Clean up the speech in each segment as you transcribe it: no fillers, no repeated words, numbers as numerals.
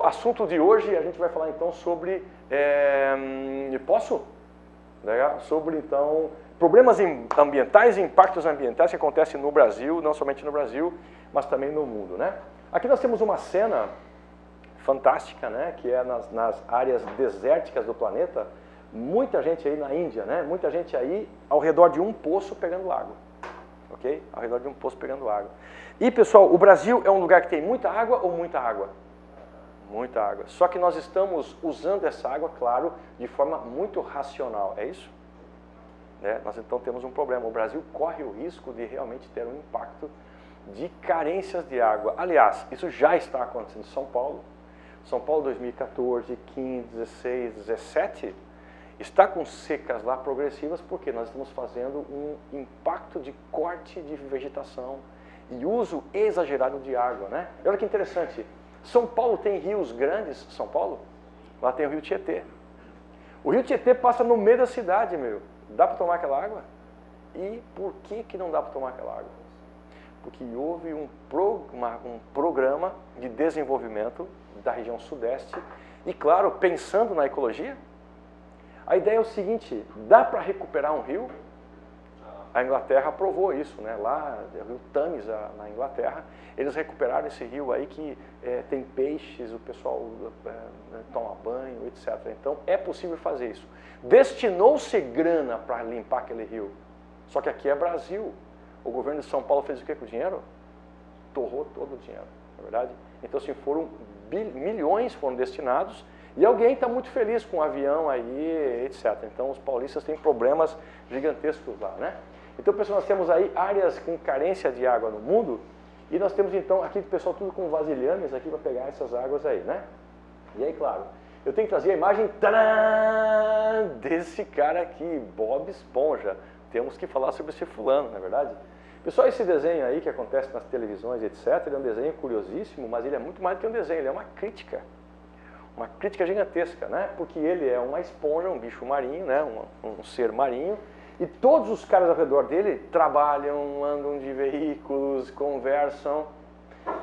assunto de hoje a gente vai falar então sobre, sobre então problemas ambientais e impactos ambientais que acontecem no Brasil, não somente no Brasil, mas também no mundo, né? Aqui nós temos uma cena fantástica, né? Que é nas áreas desérticas do planeta, muita gente aí na Índia, né? Muita gente aí ao redor de um poço pegando água, ok? Ao redor de um poço pegando água. E pessoal, o Brasil é um lugar que tem muita água ou muita água? Muita água. Só que nós estamos usando essa água, claro, de forma muito racional, é isso? Né? Nós então temos um problema. O Brasil corre o risco de realmente ter um impacto de carências de água. Aliás, isso já está acontecendo em São Paulo. São Paulo 2014, 15, 16, 17, está com secas lá progressivas porque nós estamos fazendo um impacto de corte de vegetação e uso exagerado de água, né? E olha que interessante, São Paulo tem rios grandes, São Paulo, lá tem o rio Tietê. O rio Tietê passa no meio da cidade, meu. Dá para tomar aquela água? E por que não dá para tomar aquela água? Porque houve um programa de desenvolvimento da região sudeste e, claro, pensando na ecologia, a ideia é o seguinte, dá para recuperar um rio? A Inglaterra aprovou isso, né? Lá, o rio Thames, na Inglaterra, eles recuperaram esse rio aí que tem peixes, o pessoal toma banho, etc. Então, é possível fazer isso. Destinou-se grana para limpar aquele rio. Só que aqui é Brasil. O governo de São Paulo fez o que com o dinheiro? Torrou todo o dinheiro, não é verdade? Então, assim, milhões foram destinados e alguém está muito feliz com o avião aí, etc. Então, os paulistas têm problemas gigantescos lá, né? Então, pessoal, nós temos aí áreas com carência de água no mundo e nós temos, então, aqui o pessoal tudo com vasilhames aqui para pegar essas águas aí, né? E aí, claro, eu tenho que trazer a imagem desse cara aqui, Bob Esponja. Temos que falar sobre esse fulano, não é verdade? Pessoal, esse desenho aí que acontece nas televisões, etc., ele é um desenho curiosíssimo, mas ele é muito mais do que um desenho, ele é uma crítica gigantesca, né? Porque ele é uma esponja, um bicho marinho, né? Um ser marinho, e todos os caras ao redor dele trabalham, andam de veículos, conversam,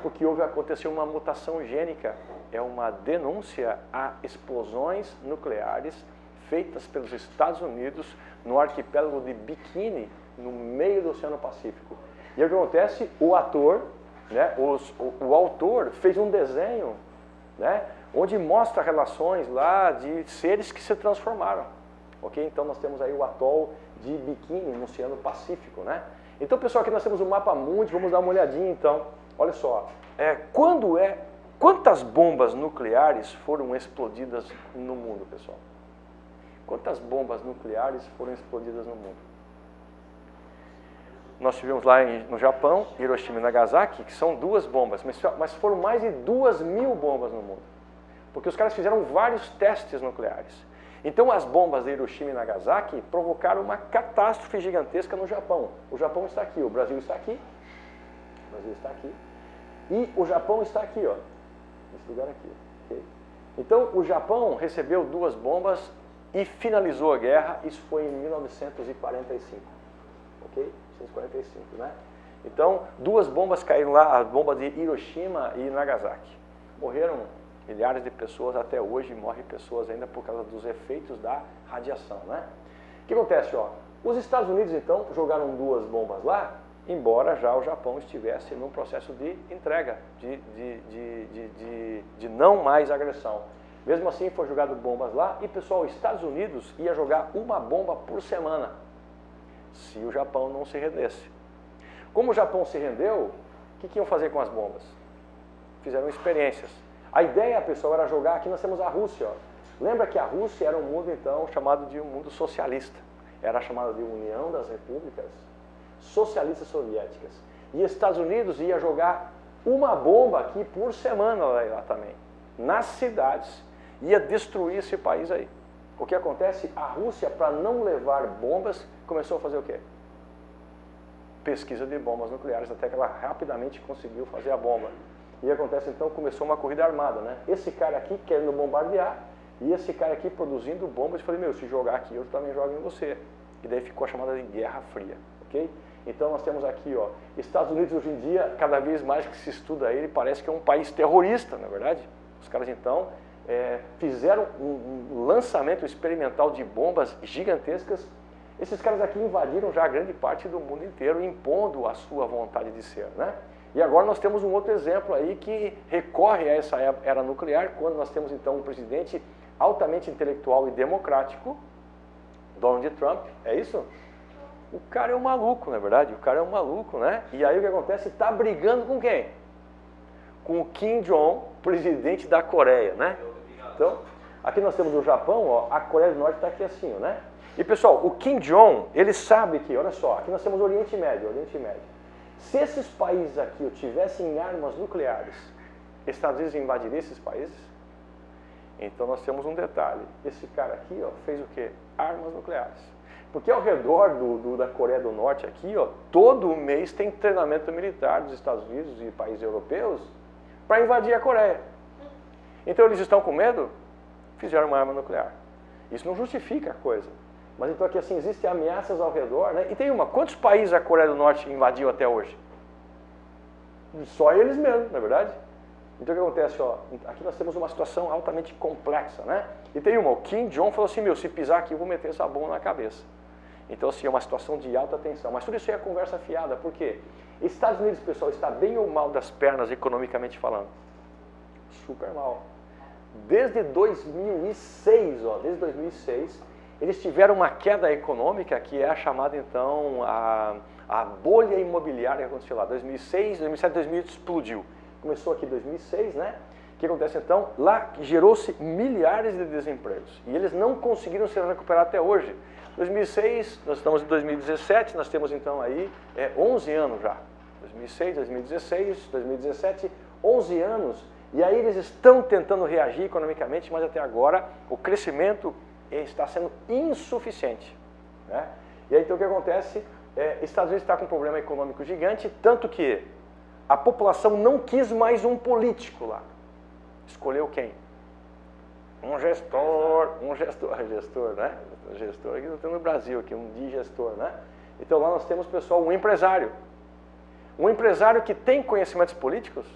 porque aconteceu uma mutação gênica, é uma denúncia a explosões nucleares feitas pelos Estados Unidos no arquipélago de Bikini, no meio do Oceano Pacífico. E o que acontece? O ator, né, o autor fez um desenho, né, onde mostra relações lá de seres que se transformaram. Ok? Então nós temos aí o atol de Bikini no Oceano Pacífico, né? Então, pessoal, aqui nós temos o mapa mundi, vamos dar uma olhadinha então. Olha só, quantas bombas nucleares foram explodidas no mundo, pessoal? Quantas bombas nucleares foram explodidas no mundo? Nós tivemos lá no Japão, Hiroshima e Nagasaki, que são 2 bombas, mas foram mais de 2.000 bombas no mundo. Porque os caras fizeram vários testes nucleares. Então as bombas de Hiroshima e Nagasaki provocaram uma catástrofe gigantesca no Japão. O Japão está aqui, o Brasil está aqui, e o Japão está aqui, ó, nesse lugar aqui. Okay? Então o Japão recebeu 2 bombas e finalizou a guerra, isso foi em 1945, ok? 1945, né? Então, 2 bombas caíram lá, a bomba de Hiroshima e Nagasaki. Morreram milhares de pessoas, até hoje morrem pessoas ainda por causa dos efeitos da radiação, né? O que acontece, ó? Os Estados Unidos, então, jogaram 2 bombas lá, embora já o Japão estivesse num processo de entrega, de não mais agressão. Mesmo assim, foi jogado bombas lá e, pessoal, os Estados Unidos ia jogar uma bomba por semana, se o Japão não se rendesse. Como o Japão se rendeu, o que iam fazer com as bombas? Fizeram experiências. A ideia, pessoal, era jogar, aqui nós temos a Rússia, ó. Lembra que a Rússia era um mundo, então, chamado de um mundo socialista. Era chamada de União das Repúblicas Socialistas Soviéticas. E Estados Unidos ia jogar uma bomba aqui por semana lá também, nas cidades. Ia destruir esse país aí. O que acontece? A Rússia, para não levar bombas, começou a fazer o quê? Pesquisa de bombas nucleares, até que ela rapidamente conseguiu fazer a bomba. E acontece, então, começou uma corrida armada, né? Esse cara aqui querendo bombardear, e esse cara aqui produzindo bombas, e falei, meu, se jogar aqui, eu também jogo em você. E daí ficou a chamada de Guerra Fria, ok? Então nós temos aqui, ó, Estados Unidos hoje em dia, cada vez mais que se estuda ele, parece que é um país terrorista, na verdade. Os caras então fizeram um lançamento experimental de bombas gigantescas. Esses caras aqui invadiram já grande parte do mundo inteiro, impondo a sua vontade de ser, né? E agora nós temos um outro exemplo aí que recorre a essa era nuclear, quando nós temos então um presidente altamente intelectual e democrático, Donald Trump, é isso? O cara é um maluco, na verdade, o cara é um maluco, né? E aí o que acontece? Está brigando com quem? Com o Kim Jong, presidente da Coreia, né? Então, aqui nós temos o Japão, ó, a Coreia do Norte está aqui assim, ó, né? E pessoal, o Kim Jong, ele sabe que, olha só, aqui nós temos o Oriente Médio, Se esses países aqui tivessem armas nucleares, Estados Unidos invadiria esses países? Então nós temos um detalhe, esse cara aqui ó, fez o quê? Armas nucleares. Porque ao redor da Coreia do Norte aqui, ó, todo mês tem treinamento militar dos Estados Unidos e países europeus para invadir a Coreia. Então eles estão com medo? Fizeram uma arma nuclear. Isso não justifica a coisa. Mas então aqui assim, existem ameaças ao redor, né? E tem quantos países a Coreia do Norte invadiu até hoje? Só eles mesmos, não é verdade? Então o que acontece, ó, aqui nós temos uma situação altamente complexa, né? E tem o Kim Jong falou assim, meu, se pisar aqui eu vou meter essa bomba na cabeça. Então assim, é uma situação de alta tensão. Mas tudo isso é conversa fiada, por quê? Estados Unidos, pessoal, está bem ou mal das pernas economicamente falando? Super mal. Desde 2006, ó, desde 2006, eles tiveram uma queda econômica que é a chamada, então, a bolha imobiliária que aconteceu lá. 2006, 2007, 2008 explodiu. Começou aqui em 2006, né? O que acontece, então? Lá gerou-se milhares de desempregos. E eles não conseguiram se recuperar até hoje. 2006, nós estamos em 2017, nós temos, então, aí 11 anos já. 2006, 2016, 2017, 11 anos. E aí eles estão tentando reagir economicamente, mas até agora o crescimento está sendo insuficiente, né? E aí então o que acontece? Estados Unidos está com um problema econômico gigante, tanto que a população não quis mais um político lá. Escolheu quem? Um gestor, né? Um gestor aqui não tem no Brasil, aqui um digestor, né? Então lá nós temos, pessoal, um empresário. Um empresário que tem conhecimentos políticos.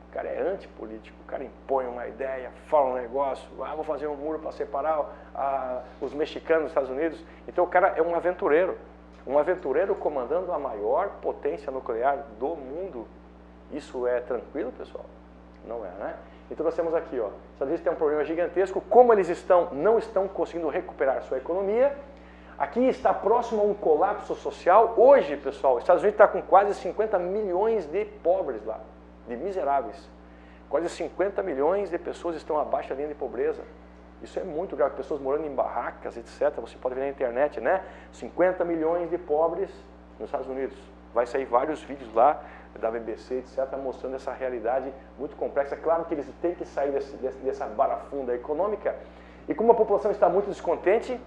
O cara é antipolítico, o cara impõe uma ideia, fala um negócio, vou fazer um muro para separar os mexicanos dos Estados Unidos. Então o cara é um aventureiro comandando a maior potência nuclear do mundo. Isso é tranquilo, pessoal? Não é, né? Então nós temos aqui, ó, os Estados Unidos tem um problema gigantesco, como eles não estão conseguindo recuperar sua economia. Aqui está próximo a um colapso social. Hoje, pessoal, os Estados Unidos está com quase 50 milhões de pobres lá, de miseráveis. Quase 50 milhões de pessoas estão abaixo da linha de pobreza. Isso é muito grave, pessoas morando em barracas, etc. Você pode ver na internet, né? 50 milhões de pobres nos Estados Unidos. Vai sair vários vídeos lá da BBC, etc., mostrando essa realidade muito complexa. Claro que eles têm que sair dessa barafunda econômica. E como a população está muito descontente,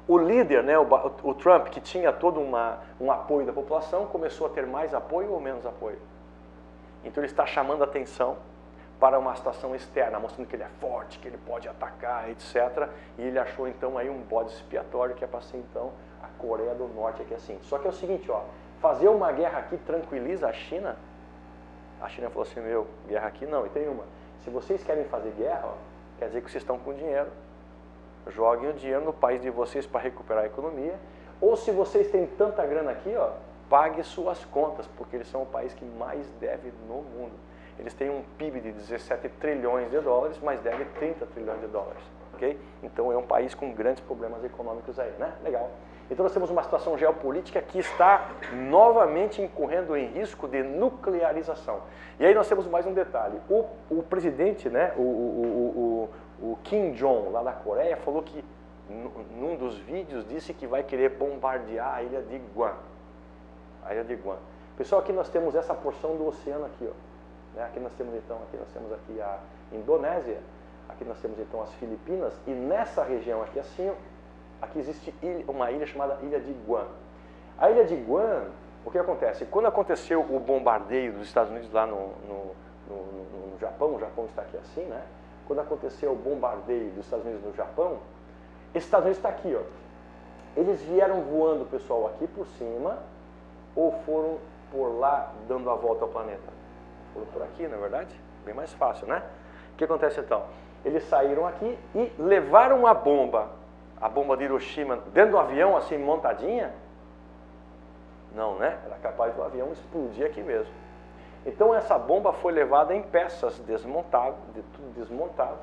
o líder, né, o Trump, que tinha todo um apoio da população, começou a ter mais apoio ou menos apoio? Então ele está chamando a atenção para uma situação externa, mostrando que ele é forte, que ele pode atacar, etc. E ele achou então aí um bode expiatório que é para ser então a Coreia do Norte aqui assim. Só que é o seguinte, ó, fazer uma guerra aqui tranquiliza a China? A China falou assim, meu, guerra aqui não. E tem uma, se vocês querem fazer guerra, ó, quer dizer que vocês estão com dinheiro. Joguem o dinheiro no país de vocês para recuperar a economia. Ou se vocês têm tanta grana aqui, ó, pague suas contas, porque eles são o país que mais deve no mundo. Eles têm um PIB de 17 trilhões de dólares, mas deve 30 trilhões de dólares, ok? Então é um país com grandes problemas econômicos aí, né? Legal. Então nós temos uma situação geopolítica que está novamente incorrendo em risco de nuclearização. E aí nós temos mais um detalhe. O presidente, né, o Kim Jong, lá da Coreia, falou que, num dos vídeos, disse que vai querer bombardear a ilha de Guam. A ilha de Guam. Pessoal, aqui nós temos essa porção do oceano aqui, ó. Aqui nós temos então, aqui a Indonésia, aqui nós temos então as Filipinas, e nessa região aqui assim, aqui existe uma ilha chamada Ilha de Guam. A Ilha de Guam, o que acontece? Quando aconteceu o bombardeio dos Estados Unidos lá no Japão, o Japão está aqui assim, né? Quando aconteceu o bombardeio dos Estados Unidos no Japão, esse Estados Unidos está aqui, ó. Eles vieram voando, pessoal, aqui por cima, ou foram por lá dando a volta ao planeta? Foram por aqui, na verdade? Bem mais fácil, né? O que acontece então? Eles saíram aqui e levaram a bomba de Hiroshima, dentro do avião, assim, montadinha? Não, né? Era capaz do avião explodir aqui mesmo. Então essa bomba foi levada em peças, desmontada, tudo desmontado.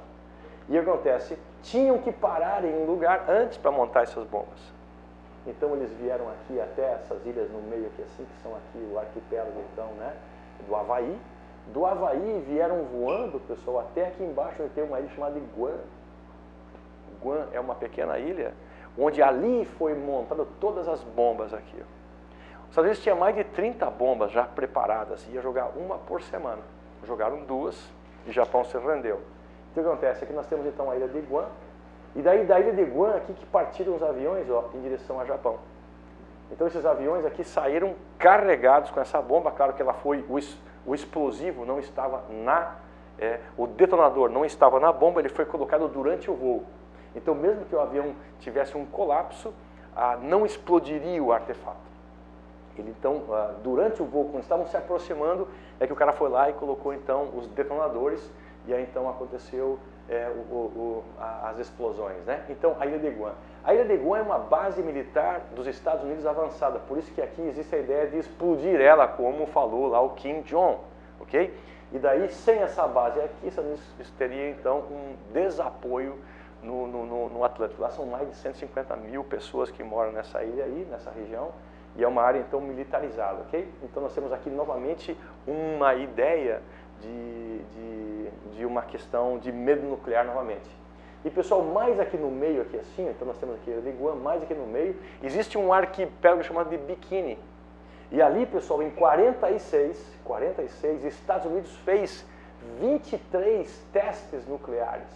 E o que acontece? Tinham que parar em um lugar antes para montar essas bombas. Então eles vieram aqui até essas ilhas no meio aqui assim, que são aqui o arquipélago então, né, do Havaí. Do Havaí vieram voando, pessoal, até aqui embaixo onde tem uma ilha chamada Guam. Guam é uma pequena ilha, onde ali foi montada todas as bombas aqui. Os Estados Unidos tinha mais de 30 bombas já preparadas, ia jogar uma por semana. Jogaram 2 e o Japão se rendeu. Então o que acontece? Aqui nós temos então a ilha de Guam, e daí da ilha de Guam aqui que partiram os aviões, ó, em direção ao Japão. Então esses aviões aqui saíram carregados com essa bomba, claro que ela foi, o explosivo não estava o detonador não estava na bomba, ele foi colocado durante o voo. Então mesmo que o avião tivesse um colapso, não explodiria o artefato. Ele então, durante o voo, quando estavam se aproximando, é que o cara foi lá e colocou então os detonadores, e aí então aconteceu as explosões, né? Então, a Ilha de Guam. A Ilha de Guam é uma base militar dos Estados Unidos avançada, por isso que aqui existe a ideia de explodir ela, como falou lá o Kim Jong, ok? E daí, sem essa base aqui, os Estados Unidos teria então um desapoio no Atlântico. Lá são mais de 150 mil pessoas que moram nessa ilha aí, nessa região, e é uma área então militarizada, ok? Então nós temos aqui novamente uma ideia de uma questão de medo nuclear novamente. E pessoal, mais aqui no meio, aqui assim, então nós temos aqui a Ilha de Guam, mais aqui no meio, existe um arquipélago chamado de Bikini. E ali, pessoal, em 46, Estados Unidos fez 23 testes nucleares.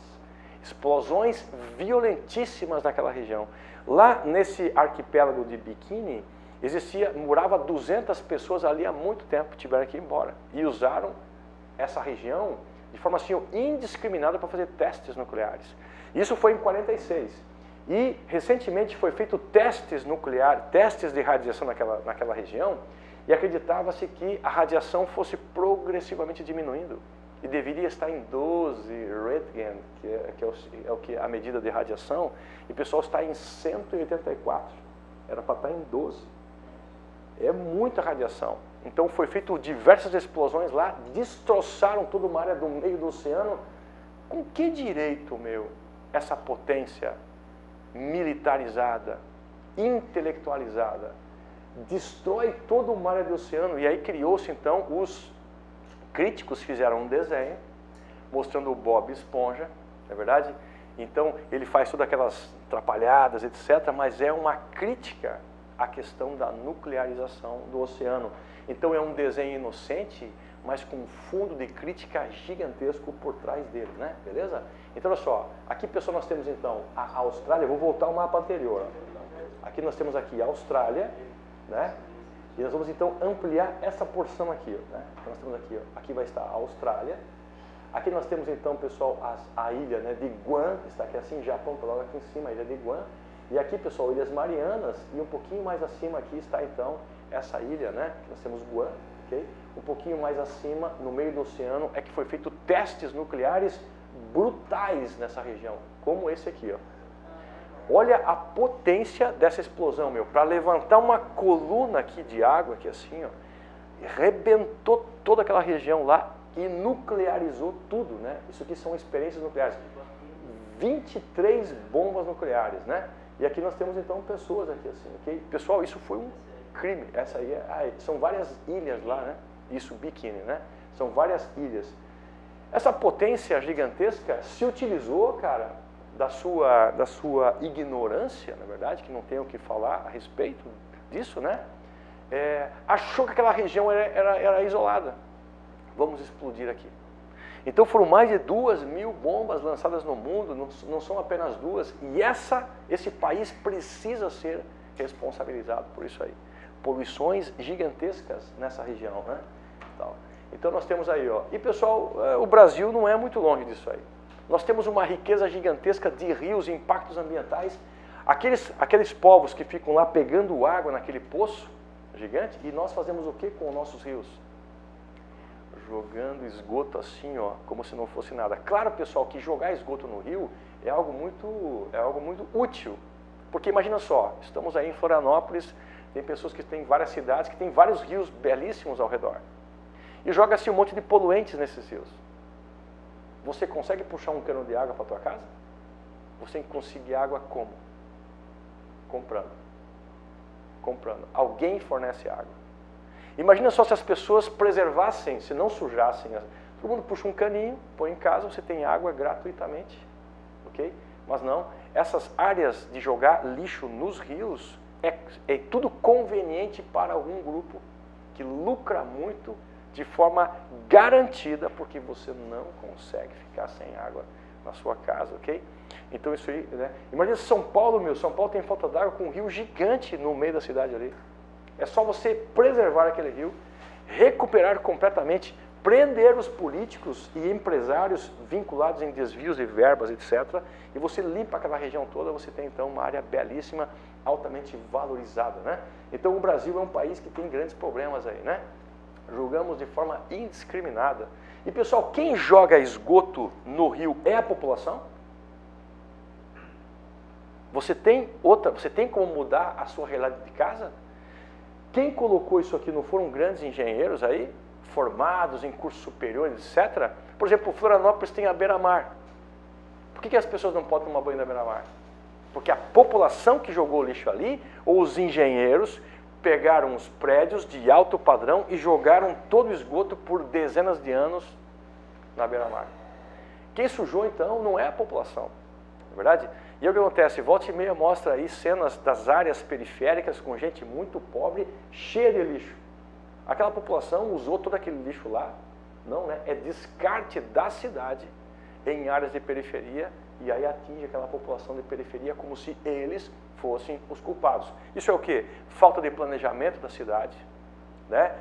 Explosões violentíssimas naquela região. Lá nesse arquipélago de Bikini, morava 200 pessoas ali há muito tempo, tiveram que ir embora. E usaram essa região de forma assim indiscriminada para fazer testes nucleares. Isso foi em 46. E recentemente foi feito testes nucleares, testes de radiação naquela região, e acreditava-se que a radiação fosse progressivamente diminuindo. E deveria estar em 12 Roentgen, que é a medida de radiação, e o pessoal está em 184. Era para estar em 12. É muita radiação. Então foi feito diversas explosões lá, destroçaram toda uma área do meio do oceano. Com que direito, essa potência militarizada, intelectualizada, destrói toda uma área do oceano? E aí criou-se então, os críticos fizeram um desenho mostrando o Bob Esponja, não é verdade? Então ele faz todas aquelas atrapalhadas, etc., mas é uma crítica à questão da nuclearização do oceano. Então é um desenho inocente, mas com um fundo de crítica gigantesco por trás dele, né? Beleza? Então olha só, aqui pessoal nós temos então a Austrália, vou voltar ao mapa anterior. Aqui nós temos aqui a Austrália, né? E nós vamos então ampliar essa porção aqui, né? Então nós temos aqui, ó, aqui vai estar a Austrália. Aqui nós temos então, pessoal, a ilha, né, de Guam, está aqui assim, Japão, está logo aqui em cima, a ilha de Guam. E aqui, pessoal, Ilhas Marianas, e um pouquinho mais acima aqui está então essa ilha, né, que nós temos Guam, ok? Um pouquinho mais acima, no meio do oceano, é que foi feito testes nucleares brutais nessa região, como esse aqui, ó. Olha a potência dessa explosão, para levantar uma coluna aqui de água, aqui assim, ó, rebentou toda aquela região lá e nuclearizou tudo, né? Isso aqui são experiências nucleares. 23 bombas nucleares, né? E aqui nós temos então pessoas aqui assim, ok? Pessoal, isso foi um crime. Essa aí são várias ilhas lá, né? Isso, Bikini, né? São várias ilhas. Essa potência gigantesca se utilizou, cara, da sua ignorância, na verdade, que não tem o que falar a respeito disso, né? Achou que aquela região era isolada. Vamos explodir aqui. Então foram mais de 2.000 bombas lançadas no mundo, não são apenas 2, e esse país precisa ser responsabilizado por isso aí. Poluições gigantescas nessa região, né? Então nós temos aí, ó. E pessoal, o Brasil não é muito longe disso aí. Nós temos uma riqueza gigantesca de rios, impactos ambientais. Aqueles povos que ficam lá pegando água naquele poço gigante, e nós fazemos o que com os nossos rios? jogando esgoto assim, ó, como se não fosse nada. Claro, pessoal, que jogar esgoto no rio é algo muito útil. Porque imagina só, estamos aí em Florianópolis, tem pessoas que têm várias cidades, que têm vários rios belíssimos ao redor. E joga-se um monte de poluentes nesses rios. Você consegue puxar um cano de água para a tua casa? Você consegue água como? Comprando. Comprando. Alguém fornece água. Imagina só se as pessoas preservassem, se não sujassem. Todo mundo puxa um caninho, põe em casa, você tem água gratuitamente. Ok? Mas não, essas áreas de jogar lixo nos rios é tudo conveniente para algum grupo que lucra muito de forma garantida, porque você não consegue ficar sem água na sua casa, ok? Então isso aí, né? Imagina São Paulo, São Paulo tem falta d'água com um rio gigante no meio da cidade ali. É só você preservar aquele rio, recuperar completamente, prender os políticos e empresários vinculados em desvios de verbas, etc. E você limpa aquela região toda, você tem então uma área belíssima, altamente valorizada, né? Então o Brasil é um país que tem grandes problemas aí, né? Julgamos de forma indiscriminada. E pessoal, quem joga esgoto no rio é a população? Você tem como mudar a sua realidade de casa? Quem colocou isso aqui não foram grandes engenheiros aí, formados em cursos superiores, etc? Por exemplo, Florianópolis tem a beira-mar. Por que as pessoas não podem tomar banho na beira-mar? Porque a população que jogou o lixo ali, ou os engenheiros, pegaram os prédios de alto padrão e jogaram todo o esgoto por dezenas de anos na beira-mar. Quem sujou, então, não é a população, não é verdade? E o que acontece? Volta e meia mostra aí cenas das áreas periféricas com gente muito pobre, cheia de lixo. Aquela população usou todo aquele lixo lá? Não, né? É descarte da cidade em áreas de periferia e aí atinge aquela população de periferia como se eles fossem os culpados. Isso é o quê? Falta de planejamento da cidade, né?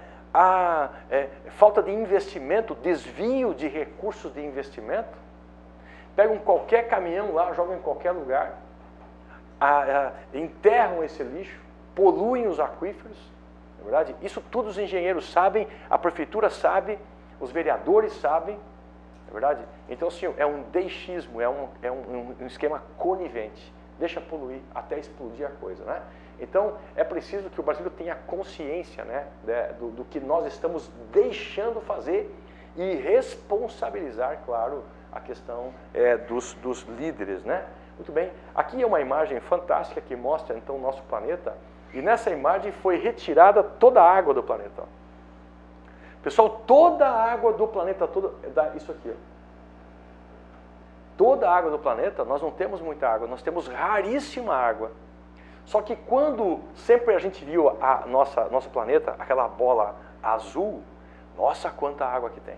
Falta de investimento, desvio de recursos de investimento. Pegam qualquer caminhão lá, jogam em qualquer lugar, enterram esse lixo, poluem os aquíferos, não é verdade? Isso tudo os engenheiros sabem, a prefeitura sabe, os vereadores sabem, não é verdade? Então, assim, é um deixismo, é um esquema conivente. Deixa poluir até explodir a coisa, né? Então, é preciso que o Brasil tenha consciência, né, do que nós estamos deixando fazer e responsabilizar, claro, a questão dos líderes, né? Muito bem, aqui é uma imagem fantástica que mostra, então, o nosso planeta, e nessa imagem foi retirada toda a água do planeta. Pessoal, toda a água do planeta, isso aqui, ó. Toda a água do planeta, nós não temos muita água, nós temos raríssima água. Só que quando sempre a gente viu nosso planeta, aquela bola azul, nossa, quanta água que tem.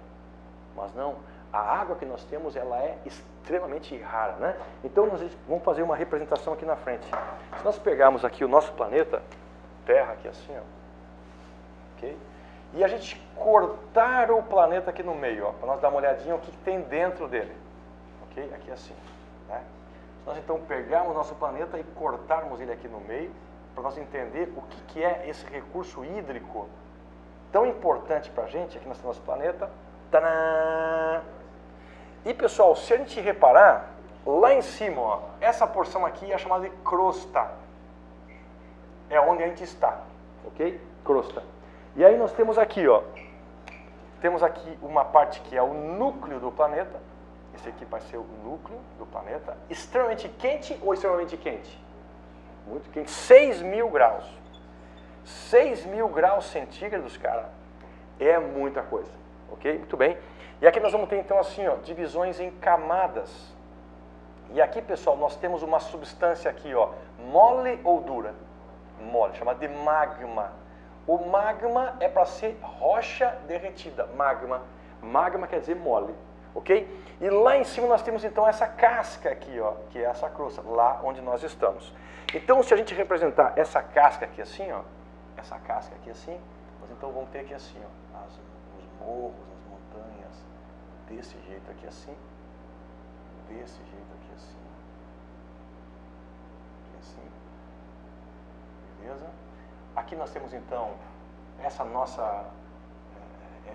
Mas não, a água que nós temos, ela é extremamente rara, né? Então, nós vamos fazer uma representação aqui na frente. Se nós pegarmos aqui o nosso planeta, Terra aqui assim, ó, ok? E a gente cortar o planeta aqui no meio, ó, para nós dar uma olhadinha o que tem dentro dele. Ok? Aqui assim, né? Se nós então pegarmos o nosso planeta e cortarmos ele aqui no meio, para nós entender o que é esse recurso hídrico tão importante para a gente aqui no nosso planeta. Tadã! E pessoal, se a gente reparar, lá em cima, ó, essa porção aqui é chamada de crosta. É onde a gente está, ok? Crosta. E aí nós temos aqui, ó, temos aqui uma parte que é o núcleo do planeta. Esse aqui vai ser o núcleo do planeta. Extremamente quente ou extremamente quente? Muito quente. 6.000 graus. 6.000 graus centígrados, cara, é muita coisa. Ok? Muito bem. E aqui nós vamos ter, então, assim, ó, divisões em camadas. E aqui, pessoal, nós temos uma substância aqui, ó, mole ou dura? Mole, chamada de magma. O magma é para ser rocha derretida. Magma. Magma quer dizer mole. Ok? E lá em cima nós temos então essa casca aqui, ó, que é essa crosta, lá onde nós estamos. Então, se a gente representar essa casca aqui assim, ó, essa casca aqui assim, nós então vamos ter aqui assim, ó, os morros, as montanhas, desse jeito aqui assim, desse jeito aqui assim, beleza? Aqui nós temos então essa nossa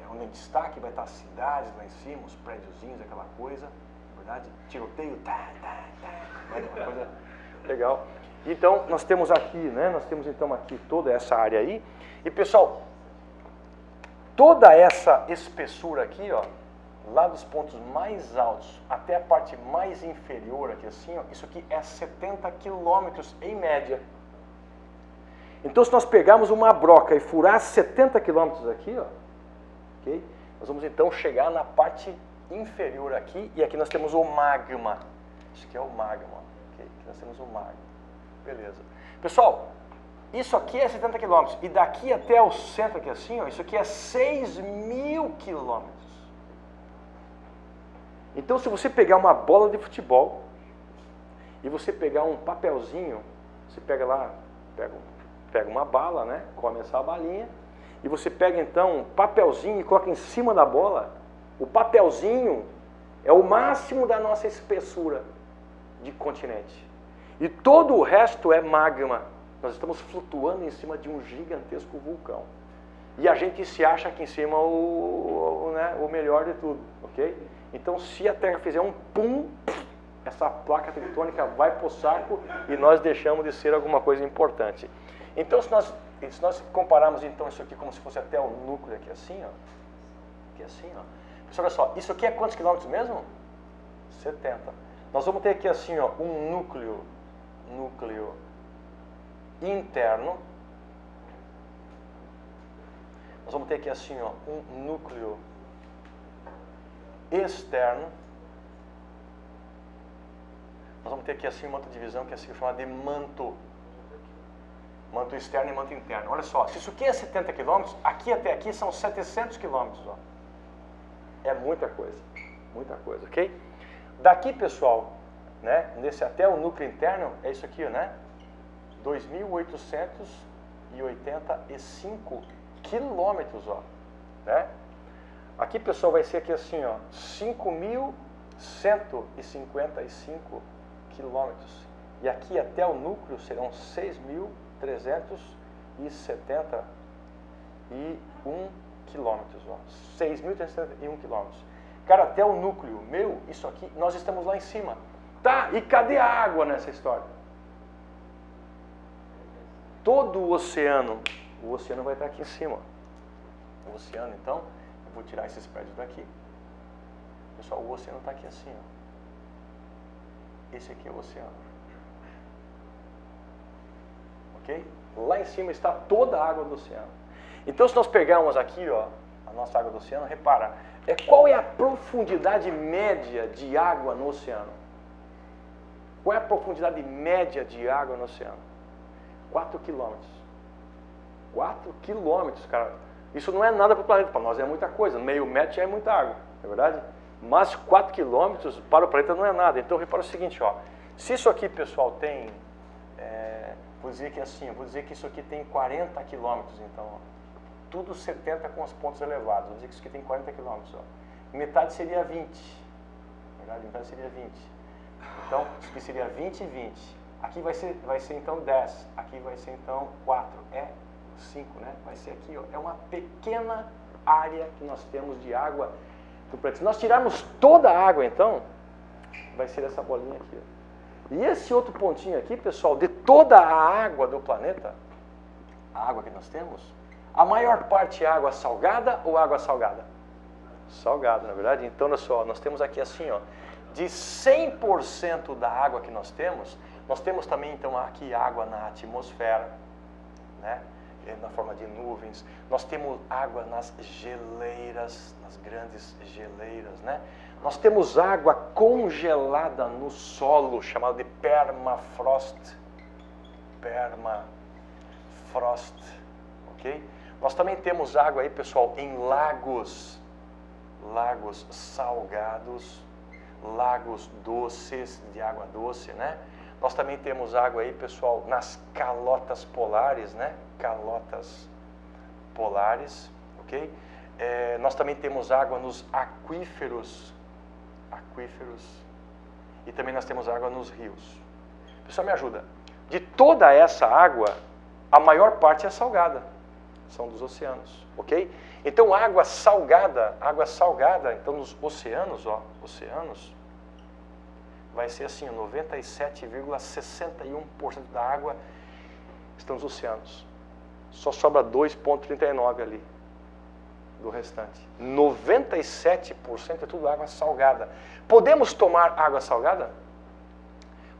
onde a gente está, aqui vai estar as cidades lá em cima, os prédiozinhos, aquela coisa, na verdade, tiroteio, uma coisa legal. Então, nós temos aqui, né, nós temos então aqui toda essa área aí, e pessoal, toda essa espessura aqui, ó, lá dos pontos mais altos até a parte mais inferior aqui assim, ó, isso aqui é 70 quilômetros em média. Então, se nós pegarmos uma broca e furar 70 quilômetros aqui, ó, ok? Nós vamos então chegar na parte inferior aqui, e aqui nós temos o magma. Isso aqui é o magma, ok? Aqui nós temos o magma. Beleza. Pessoal, isso aqui é 70 quilômetros, e daqui até o centro aqui assim, ó, isso aqui é 6.000 quilômetros. Então, se você pegar uma bola de futebol, e você pegar um papelzinho, você pega lá, pega uma bala, né? Come essa balinha, e você pega então um papelzinho e coloca em cima da bola. O papelzinho é o máximo da nossa espessura de continente. E todo o resto é magma. Nós estamos flutuando em cima de um gigantesco vulcão. E a gente se acha aqui em cima o melhor de tudo, ok? Então, se a Terra fizer um pum, essa placa tectônica vai para o saco e nós deixamos de ser alguma coisa importante. Então, se nós compararmos então isso aqui como se fosse até o núcleo aqui assim, ó. Aqui assim, ó. Pessoal, olha só, isso aqui é quantos quilômetros mesmo? 70. Nós vamos ter aqui assim, ó, um núcleo interno. Nós vamos ter aqui assim, ó, um núcleo externo. Nós vamos ter aqui assim uma outra divisão que é assim, chamada de manto. Manto externo e manto interno. Olha só, se isso aqui é 70 km, aqui até aqui são 700 km. Ó. É muita coisa, ok? Daqui, pessoal, né, nesse até o núcleo interno, é isso aqui, né? 2.885 quilômetros, ó, né? Aqui, pessoal, vai ser aqui assim, ó, 5.155 quilômetros. E aqui até o núcleo serão 6.371 quilômetros, ó. 6.371 quilômetros. Cara, até o núcleo, isso aqui, nós estamos lá em cima. Tá, e cadê a água nessa história? Todo o oceano vai estar aqui em cima. O oceano, então, eu vou tirar esses prédios daqui. Pessoal, o oceano está aqui assim, ó. Esse aqui é o oceano. Ok? Lá em cima está toda a água do oceano. Então, se nós pegarmos aqui, ó, a nossa água do oceano, repara, qual é a profundidade média de água no oceano? Qual é a profundidade média de água no oceano? 4 quilômetros. 4 quilômetros, cara. Isso não é nada para o planeta, para nós é muita coisa. Meio metro já é muita água, não é verdade? Mas 4 quilômetros para o planeta não é nada. Então, repara o seguinte, ó. Se isso aqui, pessoal, tem... vou dizer que assim, vou dizer que isso aqui tem 40 quilômetros, então, ó. Tudo 70 com os pontos elevados. Vou dizer que isso aqui tem 40 quilômetros, ó. Metade seria 20. Na verdade, metade seria 20. Então, isso aqui seria 20 e 20. Aqui vai ser então 10. Aqui vai ser então 4. É 5, né? Vai ser aqui, ó. É uma pequena área que nós temos de água do planeta. Se nós tirarmos toda a água, então, vai ser essa bolinha aqui, ó. E esse outro pontinho aqui, pessoal, de toda a água do planeta, a água que nós temos, a maior parte é água salgada ou água salgada? Salgada, na verdade. Então, olha só, nós temos aqui assim, ó, de 100% da água que nós temos também, então, aqui água na atmosfera, né? Na forma de nuvens. Nós temos água nas geleiras, nas grandes geleiras, né? Nós temos água congelada no solo, chamada de permafrost. Permafrost, ok? Nós também temos água aí, pessoal, em lagos salgados, lagos doces, de água doce, né? Nós também temos água aí, pessoal, nas calotas polares, né? Calotas polares, ok? Nós também temos água nos aquíferos, e também nós temos água nos rios. Pessoal, me ajuda. De toda essa água, a maior parte é salgada. são dos oceanos, ok? Então água salgada, então nos oceanos, ó, oceanos, vai ser assim, 97,61% da água está nos oceanos. Só sobra 2,39 ali do restante. 97% é tudo água salgada. Podemos tomar água salgada?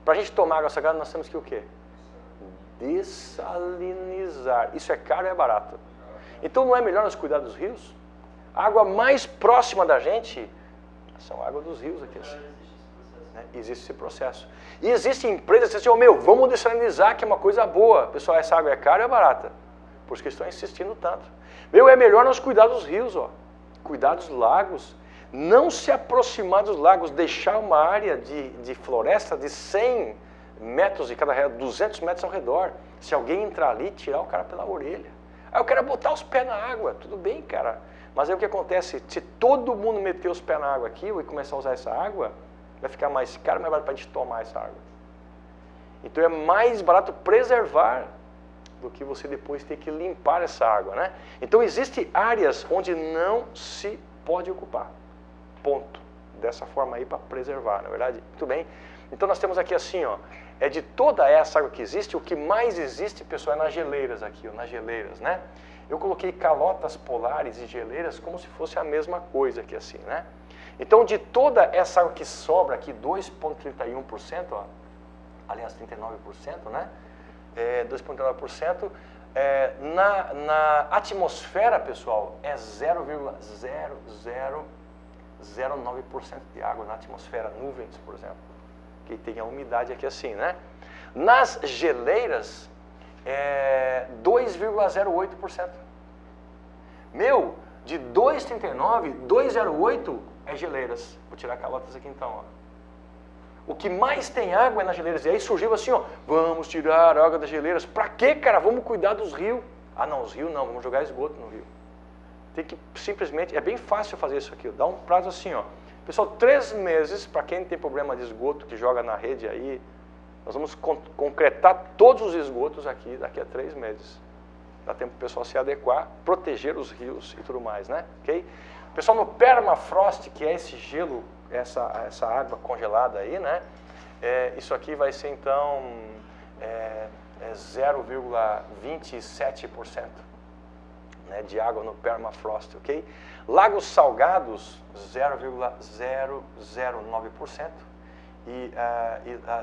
Para a gente tomar água salgada, nós temos que o quê? Dessalinizar. Isso é caro e é barato. Então não é melhor nós cuidar dos rios? A água mais próxima da gente são a água dos rios aqui. Assim. Existe esse processo. E existem empresas que dizem, vamos dessalinizar, que é uma coisa boa. Pessoal, essa água é cara ou é barata? Por isso que estão insistindo tanto. É melhor nós cuidar dos rios, ó. Cuidar dos lagos. Não se aproximar dos lagos, deixar uma área de floresta de 100 metros de cada redor, 200 metros ao redor. Se alguém entrar ali, tirar o cara pela orelha. Aí eu quero botar os pés na água. Tudo bem, cara. Mas aí o que acontece? Se todo mundo meter os pés na água aqui e começar a usar essa água, vai ficar mais caro, mais barato para a gente tomar essa água. Então é mais barato preservar do que você depois ter que limpar essa água, né? Então existem áreas onde não se pode ocupar. Ponto. Dessa forma aí para preservar, na verdade? Muito bem. Então nós temos aqui assim, ó, de toda essa água que existe, o que mais existe, pessoal, é nas geleiras aqui, ó, nas geleiras, né? Eu coloquei calotas polares e geleiras como se fosse a mesma coisa aqui assim, né? Então de toda essa água que sobra aqui, 2,31%, ó, aliás 39%, né? 2,39%, na atmosfera, pessoal, é 0,0009% de água na atmosfera, nuvens, por exemplo, que tem a umidade aqui assim, né? Nas geleiras, é 2,08%. De 2,39, 2,08 é geleiras. Vou tirar calotas aqui então, ó. O que mais tem água é nas geleiras. E aí surgiu assim, ó, vamos tirar a água das geleiras. Pra quê, cara? Vamos cuidar dos rios. Ah, não, os rios não, vamos jogar esgoto no rio. Tem que simplesmente, é bem fácil fazer isso aqui, ó. Dá um prazo assim, ó. Pessoal, 3 meses, para quem tem problema de esgoto, que joga na rede aí, nós vamos concretar todos os esgotos aqui, daqui a 3 meses. Dá tempo para o pessoal se adequar, proteger os rios e tudo mais, né? Ok? Pessoal, no permafrost, que é esse gelo, essa água congelada aí, né? Isso aqui vai ser, então, 0,27%, né, de água no permafrost, ok? Lagos salgados, 0,009%,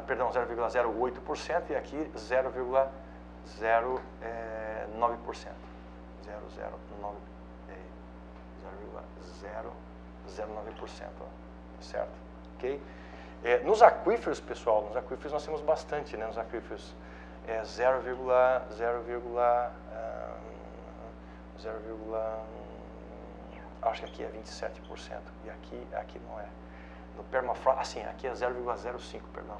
perdão, 0,08%, e aqui 0,09%. 0,09%, certo? Ok? Nos aquíferos, pessoal, nos aquíferos nós temos bastante, né? Nos aquíferos acho que aqui é 27%, e aqui não é. No permafrost, assim, aqui é 0,05%, perdão,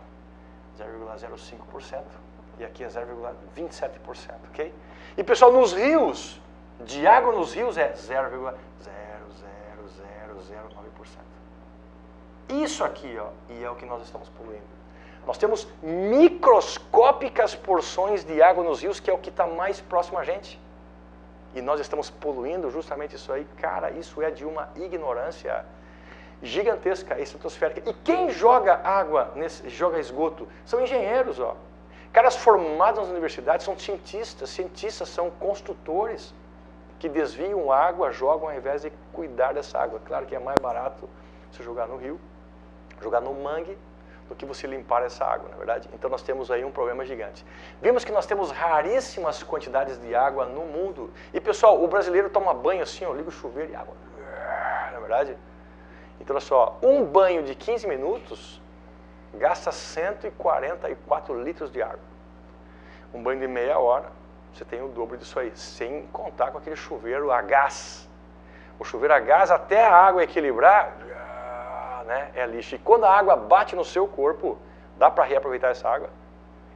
0,05%, e aqui é 0,27%, ok? E pessoal, nos rios, de água nos rios é 0,00009%. Isso aqui, ó, e é o que nós estamos poluindo. Nós temos microscópicas porções de água nos rios, que é o que está mais próximo a gente. E nós estamos poluindo justamente isso aí. Cara, isso é de uma ignorância gigantesca, estratosférica. E quem joga água, joga esgoto, são engenheiros, ó. Caras formados nas universidades, são cientistas são construtores que desviam água, jogam ao invés de cuidar dessa água. Claro que é mais barato você jogar no rio, jogar no mangue, do que você limpar essa água, na verdade? Então nós temos aí um problema gigante. Vimos que nós temos raríssimas quantidades de água no mundo. E pessoal, o brasileiro toma banho assim, ó, liga o chuveiro e água, na verdade? Então olha só, um banho de 15 minutos gasta 144 litros de água. Um banho de meia hora, você tem o dobro disso aí, sem contar com aquele chuveiro a gás. O chuveiro a gás, até a água equilibrar, né, é lixo. E quando a água bate no seu corpo, dá para reaproveitar essa água?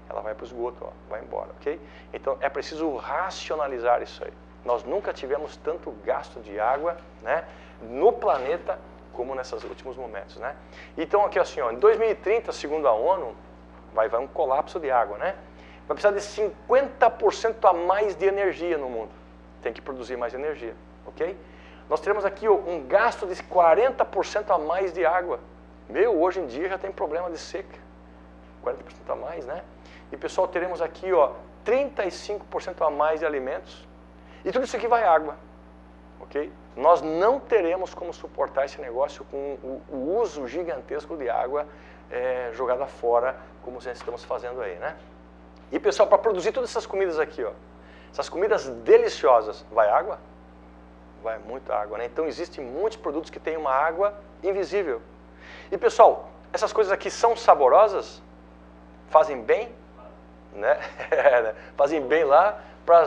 Ela vai para o esgoto, ó, vai embora, ok? Então é preciso racionalizar isso aí. Nós nunca tivemos tanto gasto de água, né, no planeta como nesses últimos momentos, né? Então aqui assim, ó, em 2030, segundo a ONU, vai um colapso de água, né? Vai precisar de 50% a mais de energia no mundo. tem que produzir mais energia, ok? Nós teremos aqui um gasto de 40% a mais de água. Hoje em dia já tem problema de seca, 40% a mais, né? E pessoal, teremos aqui 35% a mais de alimentos. E tudo isso aqui vai água, ok? Nós não teremos como suportar esse negócio com o uso gigantesco de água jogada fora, como nós estamos fazendo aí, né? E pessoal, para produzir todas essas comidas aqui, essas comidas deliciosas, vai água? Vai muita água, né? Então existem muitos produtos que têm uma água invisível. E pessoal, essas coisas aqui são saborosas? Fazem bem? Né? Fazem bem lá para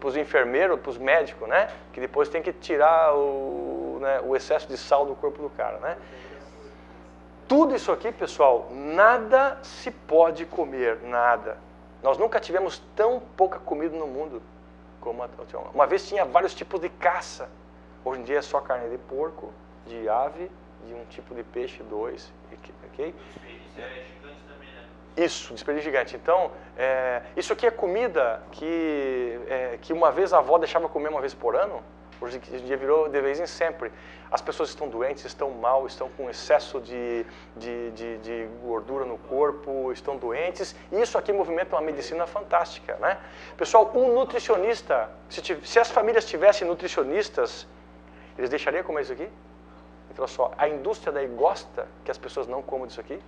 os enfermeiros, para os médicos, né? Que depois tem que tirar o excesso de sal do corpo do cara, né? Tudo isso aqui, pessoal, nada se pode comer, nada. Nós nunca tivemos tão pouca comida no mundo. Uma vez tinha vários tipos de caça. Hoje em dia é só carne de porco, de ave, de um tipo de peixe, 2, ok? Desperdício é gigante também, né? Isso, desperdício gigante. Então, isso aqui é comida que uma vez a avó deixava comer uma vez por ano. Hoje em dia virou de vez em sempre. As pessoas estão doentes, estão mal, estão com excesso de gordura no corpo, estão doentes. E isso aqui movimenta uma medicina fantástica, né? Pessoal, um nutricionista, se as famílias tivessem nutricionistas, eles deixariam comer isso aqui? Então, olha só, a indústria daí gosta que as pessoas não comam disso aqui?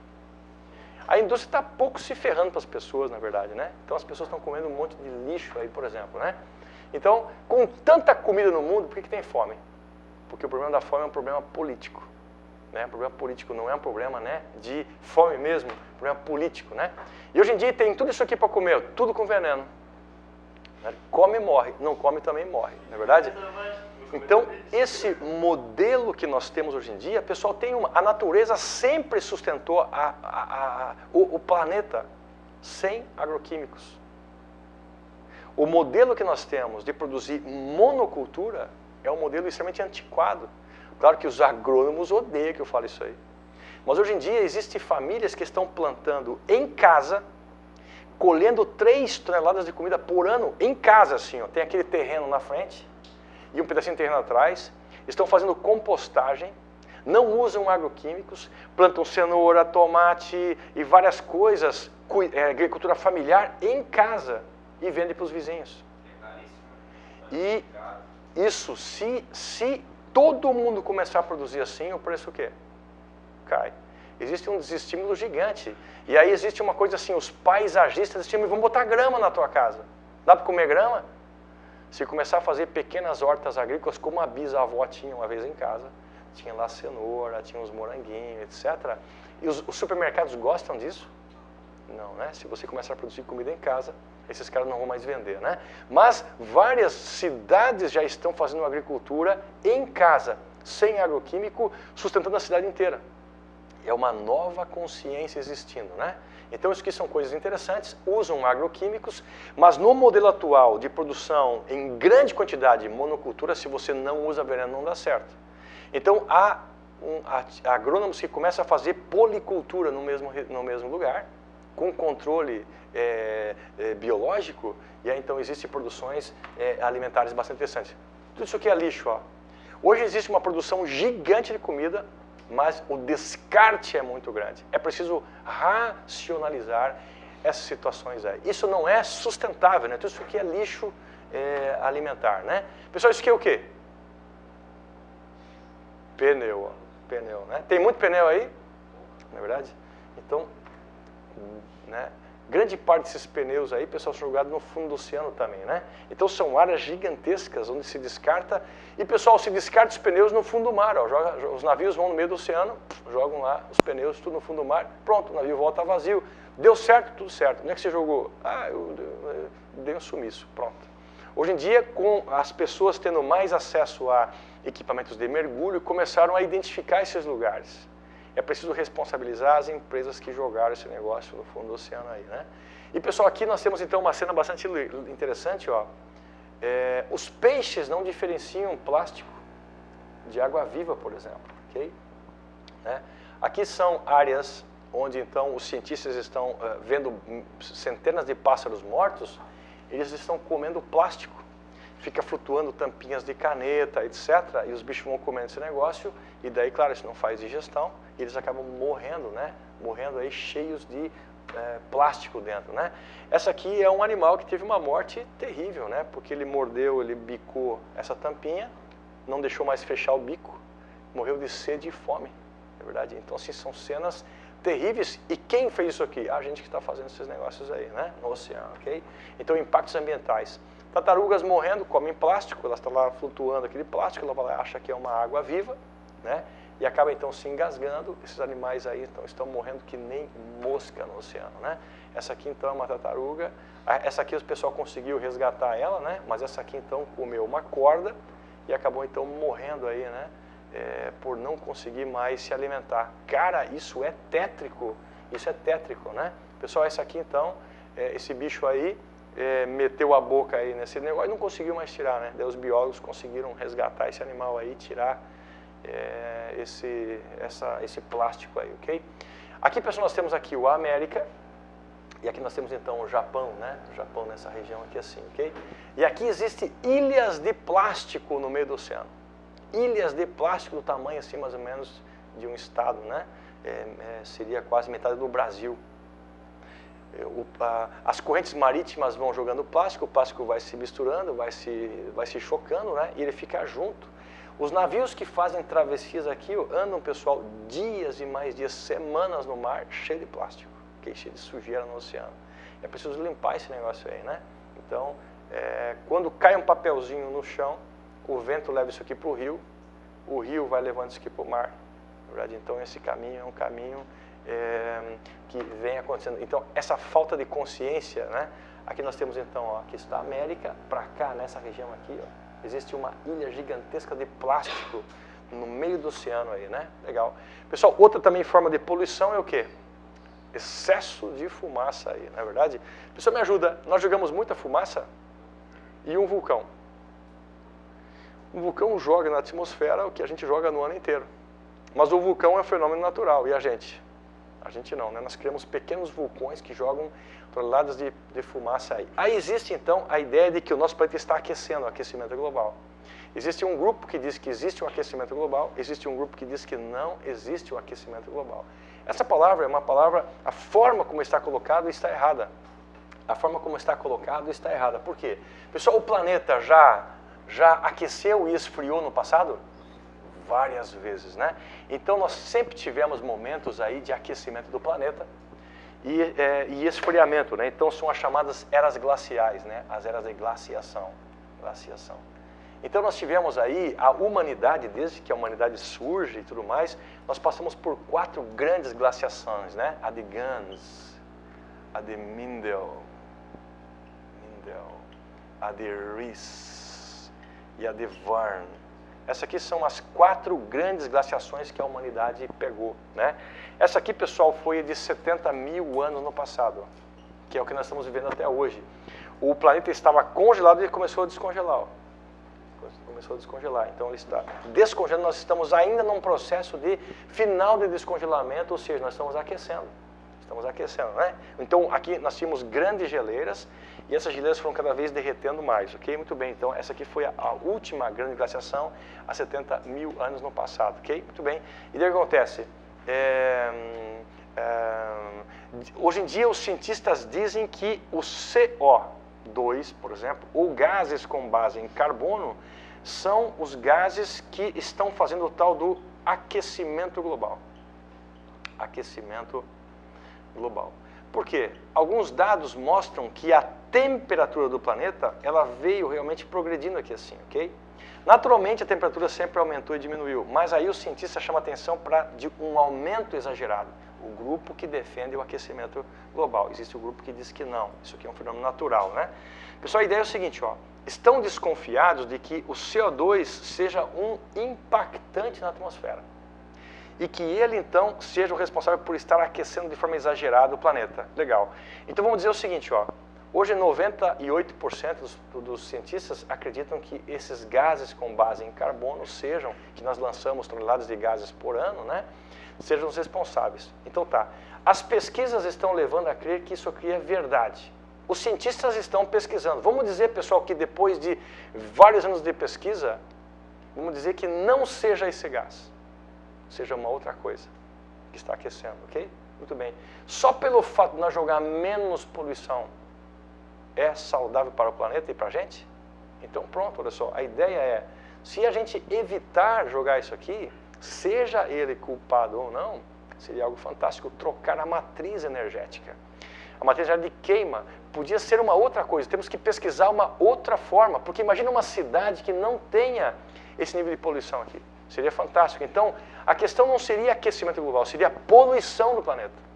A indústria está pouco se ferrando para as pessoas, na verdade, né? Então as pessoas estão comendo um monte de lixo aí, por exemplo, né? Então, com tanta comida no mundo, por que tem fome? Porque o problema da fome é um problema político, né? O problema político não é um problema, né, de fome mesmo, é um problema político, né? E hoje em dia tem tudo isso aqui para comer, tudo com veneno. Né? Come e morre, não come também morre, não é verdade? Então, esse modelo que nós temos hoje em dia, pessoal, a natureza sempre sustentou o planeta sem agroquímicos. O modelo que nós temos de produzir monocultura é um modelo extremamente antiquado. Claro que os agrônomos odeiam que eu fale isso aí. Mas hoje em dia existem famílias que estão plantando em casa, colhendo 3 toneladas de comida por ano em casa, assim, tem aquele terreno na frente e um pedacinho de terreno atrás, estão fazendo compostagem, não usam agroquímicos, plantam cenoura, tomate e várias coisas, agricultura familiar em casa e vendem para os vizinhos. E isso, se todo mundo começar a produzir assim, o preço o quê? Cai. Existe um desestímulo gigante. E aí existe uma coisa assim, os paisagistas estimam, vão botar grama na tua casa. Dá para comer grama? Se começar a fazer pequenas hortas agrícolas, como a bisavó tinha uma vez em casa, tinha lá cenoura, tinha uns moranguinhos, etc. E os supermercados gostam disso? Não, né? Se você começar a produzir comida em casa, esses caras não vão mais vender, né? Mas várias cidades já estão fazendo agricultura em casa, sem agroquímico, sustentando a cidade inteira. É uma nova consciência existindo, né? Então isso aqui são coisas interessantes, usam agroquímicos, mas no modelo atual de produção em grande quantidade, monocultura, se você não usa veneno não dá certo. Então há agrônomos que começam a fazer policultura no mesmo lugar, com controle biológico, e aí então existem produções alimentares bastante interessantes. Tudo isso aqui é lixo, ó. Hoje existe uma produção gigante de comida, mas o descarte é muito grande. É preciso racionalizar essas situações aí. Isso não é sustentável, né? Tudo isso aqui é lixo alimentar, né? Pessoal, isso aqui é o quê? Pneu, ó. Pneu, né? Tem muito pneu aí, não é verdade? Então, né? Grande parte desses pneus aí, pessoal, são jogados no fundo do oceano também, né? Então são áreas gigantescas onde se descarta, e pessoal, se descarta os pneus no fundo do mar, ó, os navios vão no meio do oceano, jogam lá os pneus tudo no fundo do mar, pronto, o navio volta vazio. Deu certo? Tudo certo. Onde é que você jogou? Ah, eu dei um sumiço, pronto. Hoje em dia, com as pessoas tendo mais acesso a equipamentos de mergulho, começaram a identificar esses lugares. É preciso responsabilizar as empresas que jogaram esse negócio no fundo do oceano aí, né? E pessoal, aqui nós temos então uma cena bastante interessante, ó. Os peixes não diferenciam plástico de água viva, por exemplo, ok? Né? Aqui são áreas onde então os cientistas estão vendo centenas de pássaros mortos, eles estão comendo plástico. fica flutuando tampinhas de caneta, etc. E os bichos vão comendo esse negócio, e daí, claro, isso não faz digestão, e eles acabam morrendo, né? Morrendo aí cheios de plástico dentro, né? Essa aqui é um animal que teve uma morte terrível, né? Porque ele mordeu, ele bicou essa tampinha, não deixou mais fechar o bico, morreu de sede e fome, é verdade? Então, assim, são cenas terríveis. E quem fez isso aqui? A gente que está fazendo esses negócios aí, né? No oceano, ok? Então, impactos ambientais. Tartarugas morrendo, comem plástico, elas estão lá flutuando aquele plástico, ela vai lá, acha que é uma água viva, né? E acaba então se engasgando. Esses animais aí então estão morrendo que nem mosca no oceano, né? Essa aqui então é uma tartaruga. Essa aqui o pessoal conseguiu resgatar ela, né? Mas essa aqui então comeu uma corda e acabou então morrendo aí, né? Por não conseguir mais se alimentar. Cara, isso é tétrico. Isso é tétrico, né? Pessoal, essa aqui então, esse bicho aí meteu a boca aí nesse negócio e não conseguiu mais tirar, né? Daí os biólogos conseguiram resgatar esse animal aí e tirar esse plástico aí, ok? Aqui, pessoal, nós temos aqui o América, e aqui nós temos então o Japão, né? O Japão nessa região aqui assim, ok? E aqui existem ilhas de plástico no meio do oceano. Ilhas de plástico do tamanho assim, mais ou menos, de um estado, né? Seria quase metade do Brasil. As correntes marítimas vão jogando plástico, o plástico vai se misturando, vai se chocando, né? E ele fica junto. Os navios que fazem travessias aqui andam, pessoal, dias e mais dias, semanas no mar, cheio de plástico, okay? Cheio de sujeira no oceano. É preciso limpar esse negócio aí, né? Então, quando cai um papelzinho no chão, o vento leva isso aqui para o rio vai levando isso aqui para o mar. Na verdade, então, esse caminho é um caminho que vem acontecendo. Então, essa falta de consciência, né? Aqui nós temos, então, ó, aqui está a América, para cá, nessa região aqui, ó. Existe uma ilha gigantesca de plástico no meio do oceano aí, né? Legal. Pessoal, outra também forma de poluição é o quê? Excesso de fumaça aí, não é verdade? Pessoal, me ajuda. Nós jogamos muita fumaça e um vulcão. Um vulcão joga na atmosfera o que a gente joga no ano inteiro. Mas o vulcão é um fenômeno natural. E a gente? A gente não, né? Nós criamos pequenos vulcões que jogam toneladas de fumaça aí. Aí existe, então, a ideia de que o nosso planeta está aquecendo, o aquecimento global. Existe um grupo que diz que existe um aquecimento global, existe um grupo que diz que não existe um aquecimento global. Essa palavra é uma palavra, a forma como está colocado está errada. A forma como está colocado está errada. Por quê? Pessoal, o planeta já aqueceu e esfriou no passado? Várias vezes, né? Então, nós sempre tivemos momentos aí de aquecimento do planeta e esfriamento, né? Então, são as chamadas eras glaciais, né? As eras de glaciação. Então, nós tivemos aí a humanidade, desde que a humanidade surge e tudo mais, nós passamos por 4 grandes glaciações, né? A de Gans, a de Mindel, a de Rhys e a de Varn. Essas aqui são as 4 grandes glaciações que a humanidade pegou, né? Essa aqui, pessoal, foi de 70 mil anos no passado, que é o que nós estamos vivendo até hoje. O planeta estava congelado e começou a descongelar. Ó. Começou a descongelar, então ele está descongelando. Nós estamos ainda num processo de final de descongelamento, ou seja, nós estamos aquecendo. Né? Então, aqui nós tínhamos grandes geleiras e essas geleiras foram cada vez derretendo mais, ok? Muito bem, então essa aqui foi a última grande glaciação há 70 mil anos no passado, ok? Muito bem. E daí o que acontece? Hoje em dia, os cientistas dizem que o CO2, por exemplo, ou gases com base em carbono, são os gases que estão fazendo o tal do aquecimento global. Aquecimento global. Por quê? Alguns dados mostram que a temperatura do planeta, ela veio realmente progredindo aqui assim, ok? Naturalmente, a temperatura sempre aumentou e diminuiu, mas aí o cientista chama atenção para um aumento exagerado. O grupo que defende o aquecimento global. Existe o grupo que diz que não. Isso aqui é um fenômeno natural, né? Pessoal, a ideia é o seguinte, ó. Estão desconfiados de que o CO2 seja um impactante na atmosfera. E que ele, então, seja o responsável por estar aquecendo de forma exagerada o planeta. Legal. Então, vamos dizer o seguinte, ó. Hoje, 98% dos cientistas acreditam que esses gases com base em carbono sejam, que nós lançamos toneladas de gases por ano, né? Sejam os responsáveis. Então, tá. As pesquisas estão levando a crer que isso aqui é verdade. os cientistas estão pesquisando. Vamos dizer, pessoal, que depois de vários anos de pesquisa, vamos dizer que não seja esse gás, seja uma outra coisa que está aquecendo, ok? Muito bem. Só pelo fato de nós jogar menos poluição é saudável para o planeta e para a gente? Então pronto, olha só, a ideia é, se a gente evitar jogar isso aqui, seja ele culpado ou não, seria algo fantástico, trocar a matriz energética. A matriz energética de queima podia ser uma outra coisa, temos que pesquisar uma outra forma, porque imagina uma cidade que não tenha esse nível de poluição aqui. Seria fantástico. Então, a questão não seria aquecimento global, seria poluição do planeta.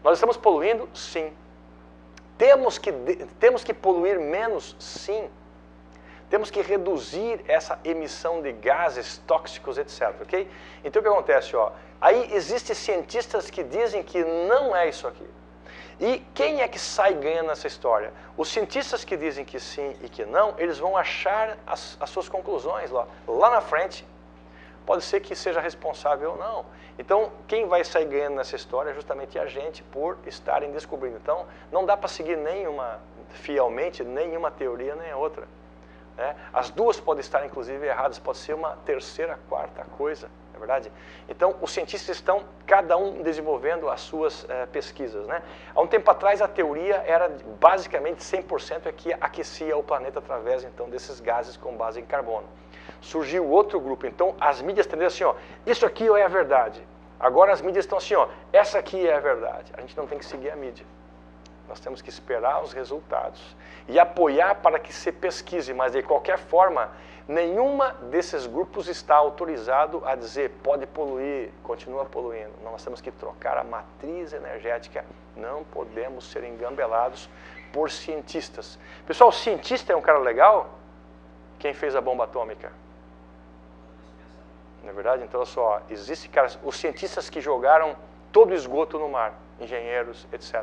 Nós estamos poluindo? Sim. Temos que poluir menos? Sim. Temos que reduzir essa emissão de gases tóxicos, etc. Ok? Então, o que acontece? Ó, aí existem cientistas que dizem que não é isso aqui. E quem é que sai ganhando nessa história? Os cientistas que dizem que sim e que não, eles vão achar as suas conclusões lá na frente. Pode ser que seja responsável ou não. Então, quem vai sair ganhando nessa história é justamente a gente por estarem descobrindo. Então, não dá para seguir fielmente nenhuma teoria nem a outra. Né? As duas podem estar, inclusive, erradas. Pode ser uma terceira, quarta coisa, não é verdade? Então, os cientistas estão, cada um, desenvolvendo as suas pesquisas. Né? Há um tempo atrás, a teoria era basicamente 100% que aquecia o planeta através, então, desses gases com base em carbono. Surgiu outro grupo, então as mídias tenderam assim, ó, isso aqui é a verdade. Agora as mídias estão assim, ó, essa aqui é a verdade. A gente não tem que seguir a mídia. Nós temos que esperar os resultados e apoiar para que se pesquise, mas de qualquer forma, nenhuma desses grupos está autorizado a dizer pode poluir, continua poluindo. Nós temos que trocar a matriz energética. Não podemos ser engambelados por cientistas. Pessoal, cientista é um cara legal? Quem fez a bomba atômica? Não é verdade? Então, olha só, existem caras, os cientistas que jogaram todo o esgoto no mar, engenheiros, etc.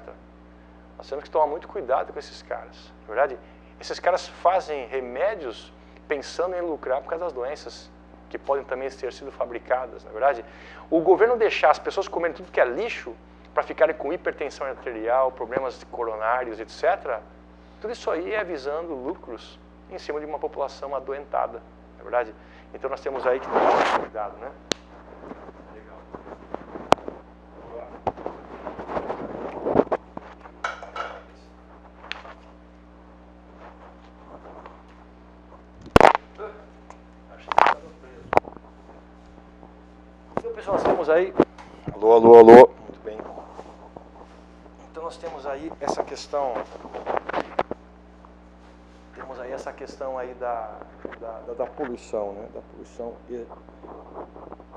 Nós temos que tomar muito cuidado com esses caras, não é verdade? Esses caras fazem remédios pensando em lucrar por causa das doenças que podem também ter sido fabricadas, não é verdade? O governo deixar as pessoas comerem tudo que é lixo para ficarem com hipertensão arterial, problemas coronários, etc. Tudo isso aí é visando lucros em cima de uma população adoentada, não é verdade? Então nós temos aí que tomar cuidado, né? Legal. Então, pessoal, nós temos aí... Alô, alô, alô. Muito bem. Então nós temos aí essa questão... Temos aí essa questão aí da poluição, né? Da poluição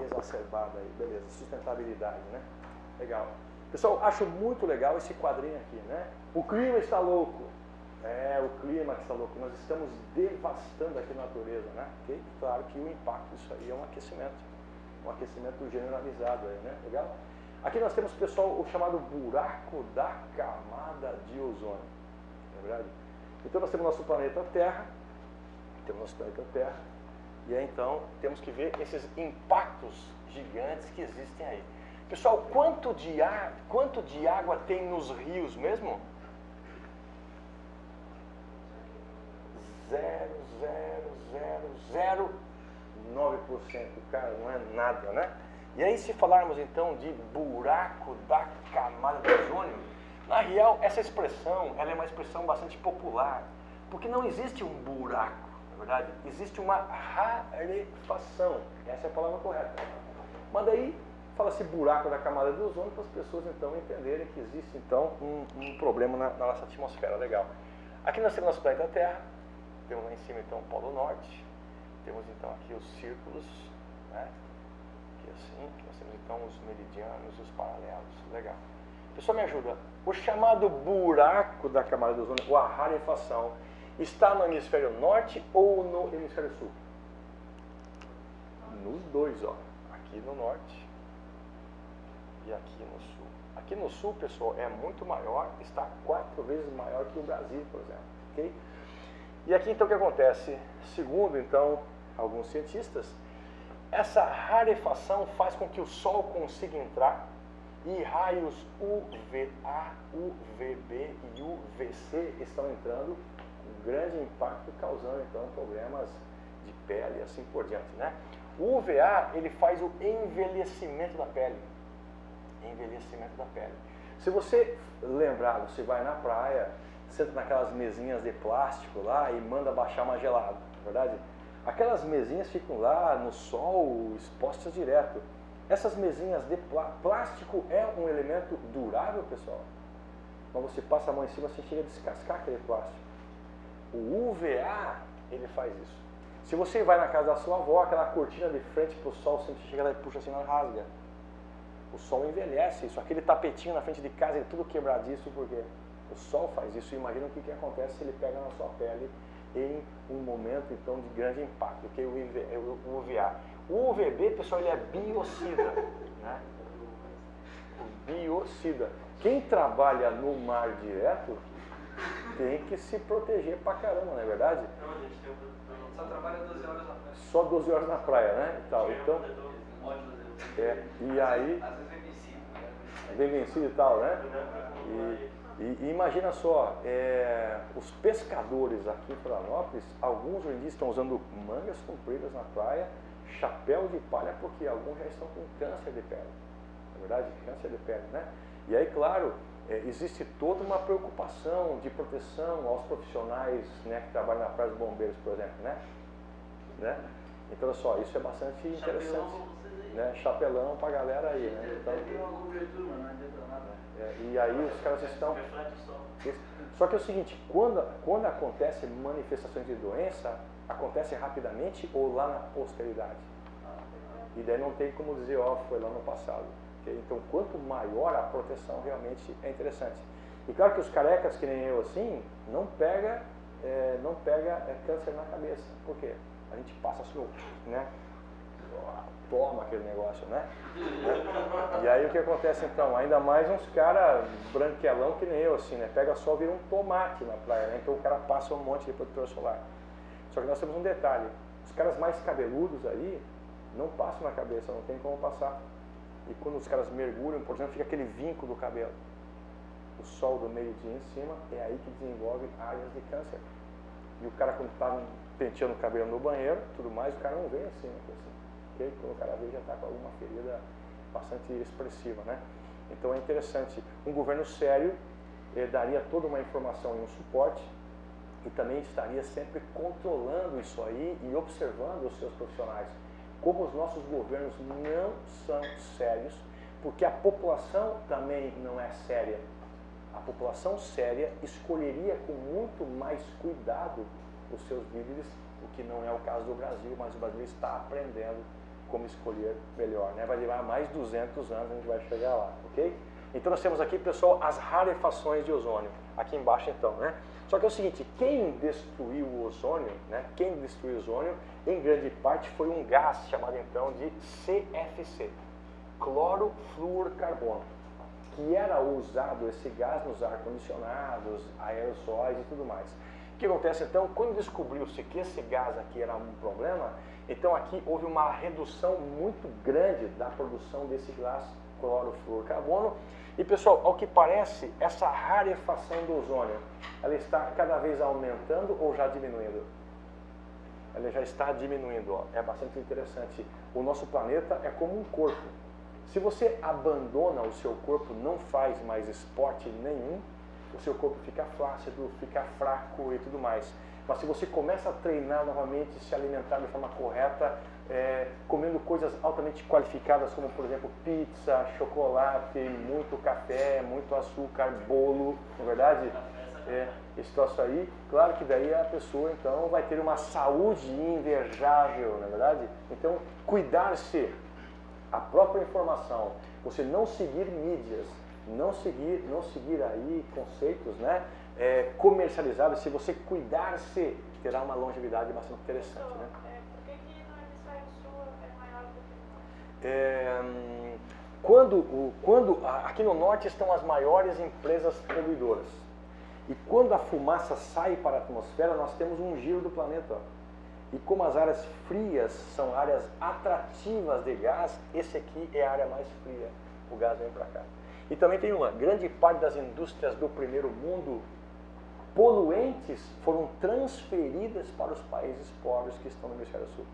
exacerbada aí, beleza, sustentabilidade, né? Legal. Pessoal, acho muito legal esse quadrinho aqui, né? O clima está louco. É, o clima que está louco. Nós estamos devastando aqui a natureza, né? Okay? Claro que o impacto disso aí é um aquecimento generalizado aí, né? Legal? Aqui nós temos, pessoal, o chamado buraco da camada de ozônio, não é verdade? Então nós temos nosso planeta Terra, e aí então temos que ver esses impactos gigantes que existem aí. Pessoal, quanto de água tem nos rios mesmo? 0,009%, cara, não é nada, né? E aí se falarmos então de buraco da camada de ozônio, na real, essa expressão, ela é uma expressão bastante popular, porque não existe um buraco, na verdade, existe uma rarefação, essa é a palavra correta. Mas daí, fala-se buraco da camada de ozônio para as pessoas então entenderem que existe então um problema na nossa atmosfera, legal. Aqui nós temos nosso planeta Terra, temos lá em cima então o Polo Norte, temos então aqui os círculos, né? Aqui assim, nós temos então os meridianos e os paralelos, legal. Pessoal, me ajuda. O chamado buraco da camada de ozônio, ou a rarefação, está no hemisfério norte ou no hemisfério sul? Nos dois, ó. Aqui no norte e aqui no sul. Aqui no sul, pessoal, é muito maior, está 4 vezes maior que o Brasil, por exemplo. Okay? E aqui, então, o que acontece? Segundo, então, alguns cientistas, essa rarefação faz com que o Sol consiga entrar E raios UVA, UVB e UVC estão entrando com grande impacto, causando então problemas de pele e assim por diante, né? O UVA, ele faz o envelhecimento da pele. Envelhecimento da pele. Se você lembrar, você vai na praia, senta naquelas mesinhas de plástico lá e manda baixar uma gelada, não é verdade? Aquelas mesinhas ficam lá no sol, expostas direto. Essas mesinhas de plástico é um elemento durável, pessoal. Quando você passa a mão em cima, você chega a descascar aquele plástico. O UVA, ele faz isso. Se você vai na casa da sua avó, aquela cortina de frente para o sol, você chega lá e puxa assim, ela rasga. O sol envelhece isso. Aquele tapetinho na frente de casa é tudo quebradiço, porque o sol faz isso. Imagina o que acontece se ele pega na sua pele em um momento, então, de grande impacto, que é o UVA. O UVB, pessoal, ele é biocida, né? O biocida. Quem trabalha no mar direto tem que se proteger pra caramba, não é verdade? Não, a gente só trabalha 12 horas na praia. Só 12 horas na praia, né? E tal. Então, e aí... Às vezes vem vencido. Vem vencido e tal, né? E imagina só, os pescadores aqui em Florianópolis, alguns hoje em dia estão usando mangas compridas na praia, chapéu de palha, porque alguns já estão com câncer de pele. Na verdade, câncer de pele, né? E aí, claro, existe toda uma preocupação de proteção aos profissionais, né, que trabalham na praia dos bombeiros, por exemplo, né? Então, olha só, isso é bastante interessante. Né? Chapelão pra galera aí, né? Então, e aí os caras estão... Só que é o seguinte, quando acontece manifestações de doença, acontece rapidamente ou lá na posteridade. E daí não tem como dizer, ó, foi lá no passado. Okay? Então, quanto maior a proteção, realmente é interessante. E claro que os carecas, que nem eu assim, não pega câncer na cabeça. Por quê? A gente passa assim, né? Toma aquele negócio, né? E aí o que acontece então? Ainda mais uns caras branquelão que nem eu, assim, né? Pega sol, vira um tomate na praia, né? Então o cara passa um monte de protetor solar. Só que nós temos um detalhe, os caras mais cabeludos aí não passam na cabeça, não tem como passar. E quando os caras mergulham, por exemplo, fica aquele vinco do cabelo. O sol do meio-dia em cima, é aí que desenvolve áreas de câncer. E o cara, quando está penteando o cabelo no banheiro, tudo mais, o cara não vê assim, assim. Okay? Quando o cara vê, já está com alguma ferida bastante expressiva, né? Então é interessante. Um governo sério daria toda uma informação e um suporte e também estaria sempre controlando isso aí e observando os seus profissionais. Como os nossos governos não são sérios, porque a população também não é séria. A população séria escolheria com muito mais cuidado os seus líderes, o que não é o caso do Brasil, mas o Brasil está aprendendo como escolher melhor, né? Vai levar mais 200 anos, a gente vai chegar lá, ok? Então nós temos aqui, pessoal, as rarefações de ozônio, aqui embaixo então, né? Só que é o seguinte, quem destruiu o ozônio, né? Quem destruiu o ozônio, em grande parte foi um gás chamado então de CFC, clorofluorcarbono, que era usado esse gás nos ar-condicionados, aerossóis e tudo mais. O que acontece então, quando descobriu-se que esse gás aqui era um problema, então aqui houve uma redução muito grande da produção desse gás clorofluorcarbono. E pessoal, ao que parece, essa rarefação do ozônio, ela está cada vez aumentando ou já diminuindo? Ela já está diminuindo, ó. É bastante interessante. O nosso planeta é como um corpo. Se você abandona o seu corpo, não faz mais esporte nenhum, o seu corpo fica flácido, fica fraco e tudo mais. Mas se você começa a treinar novamente, se alimentar de forma correta, comendo coisas altamente qualificadas, como por exemplo pizza, chocolate, muito café, muito açúcar, bolo, não é verdade? Esse troço aí, claro que daí a pessoa então vai ter uma saúde invejável, não é verdade? Então, cuidar-se, a própria informação, você não seguir mídias, não seguir aí conceitos, né, comercializados. Se você cuidar-se, terá uma longevidade bastante interessante, né? Por que no hemisfério sul é maior do que aqui no norte estão as maiores empresas poluidoras. E quando a fumaça sai para a atmosfera, nós temos um giro do planeta. Ó. E como as áreas frias são áreas atrativas de gás, esse aqui é a área mais fria. O gás vem para cá. E também tem uma grande parte das indústrias do primeiro mundo poluentes foram transferidas para os países pobres que estão no hemisfério sul.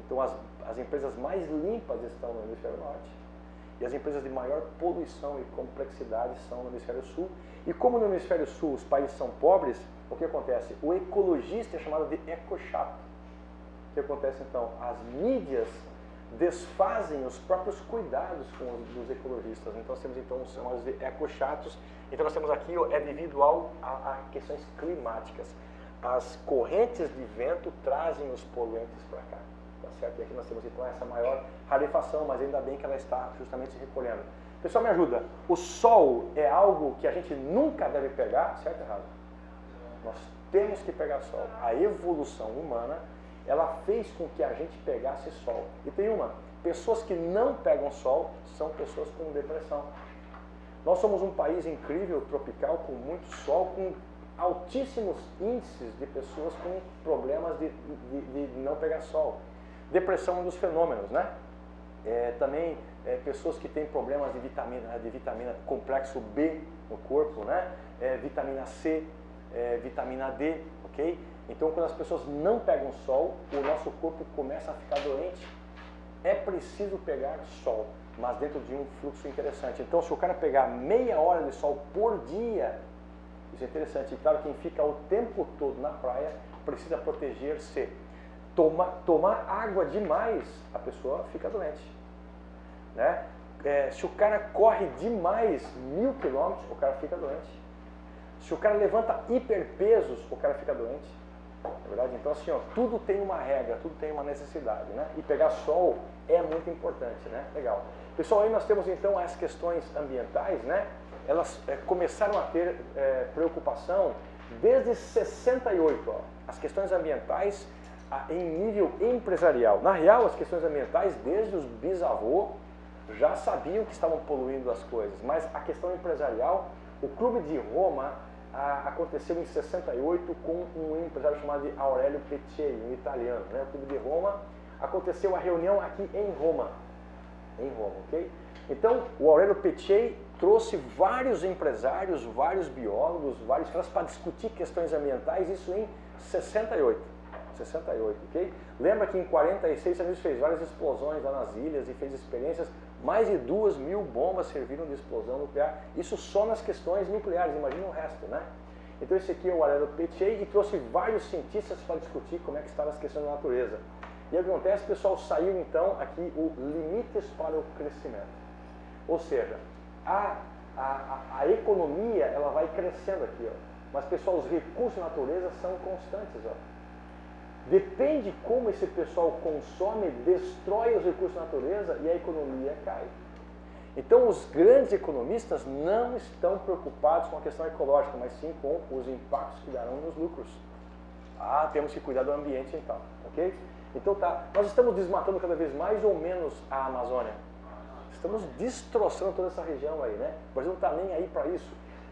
Então as empresas mais limpas estão no hemisfério norte e as empresas de maior poluição e complexidade são no hemisfério sul. E como no hemisfério sul os países são pobres, o que acontece? O ecologista é chamado de ecochato. O que acontece então? As mídias desfazem os próprios cuidados com os ecologistas. Então nós temos então os chamados de ecochatos. Então nós temos aqui, é devido a questões climáticas. As correntes de vento trazem os poluentes para cá. Tá certo? E aqui nós temos então essa maior rarefação, mas ainda bem que ela está justamente se recolhendo. Pessoal, me ajuda. O sol é algo que a gente nunca deve pegar, certo ou errado? Nós temos que pegar sol. A evolução humana, ela fez com que a gente pegasse sol. E tem pessoas que não pegam sol são pessoas com depressão. Nós somos um país incrível, tropical, com muito sol, com altíssimos índices de pessoas com problemas de não pegar sol. Depressão é um dos fenômenos, né? Também pessoas que têm problemas de vitamina complexo B no corpo, né? Vitamina C, vitamina D, ok? Então, quando as pessoas não pegam sol, o nosso corpo começa a ficar doente. É preciso pegar sol, mas dentro de um fluxo interessante. Então, se o cara pegar meia hora de sol por dia, isso é interessante. E claro, quem fica o tempo todo na praia precisa proteger-se. Tomar água demais, a pessoa fica doente, né? Se o cara corre demais 1000 quilômetros, o cara fica doente. Se o cara levanta hiperpesos, o cara fica doente. É verdade? Então assim, ó, tudo tem uma regra, tudo tem uma necessidade, né? E pegar sol é muito importante, né? Legal. Pessoal, aí nós temos então as questões ambientais, né? Elas começaram a ter preocupação desde 68, ó. As questões ambientais em nível empresarial. Na real, as questões ambientais, desde os bisavôs, já sabiam que estavam poluindo as coisas, mas a questão empresarial, o Clube de Roma aconteceu em 68 com um empresário chamado de Aurelio Peccei, um italiano, né? O Clube de Roma, aconteceu a reunião aqui em Roma, ok? Então, o Aurelio Peccei trouxe vários empresários, vários biólogos, vários caras para discutir questões ambientais, isso em 68, ok? Lembra que em 46 a gente fez várias explosões lá nas ilhas e fez experiências, mais de 2.000 bombas serviram de explosão nuclear, isso só nas questões nucleares, imagina o resto, né? Então esse aqui é o Aurelio Peccei e trouxe vários cientistas para discutir como é que estavam as questões da natureza. E o que acontece, pessoal, saiu então aqui o limites para o crescimento. Ou seja, a economia ela vai crescendo aqui, ó. Mas pessoal, os recursos da natureza são constantes, ó. Depende como esse pessoal consome, destrói os recursos da natureza e a economia cai. Então os grandes economistas não estão preocupados com a questão ecológica, mas sim com os impactos que darão nos lucros. Temos que cuidar do ambiente então, ok? Então tá, nós estamos desmatando cada vez mais ou menos a Amazônia. Estamos destroçando toda essa região aí, né? O Brasil não está nem aí para isso.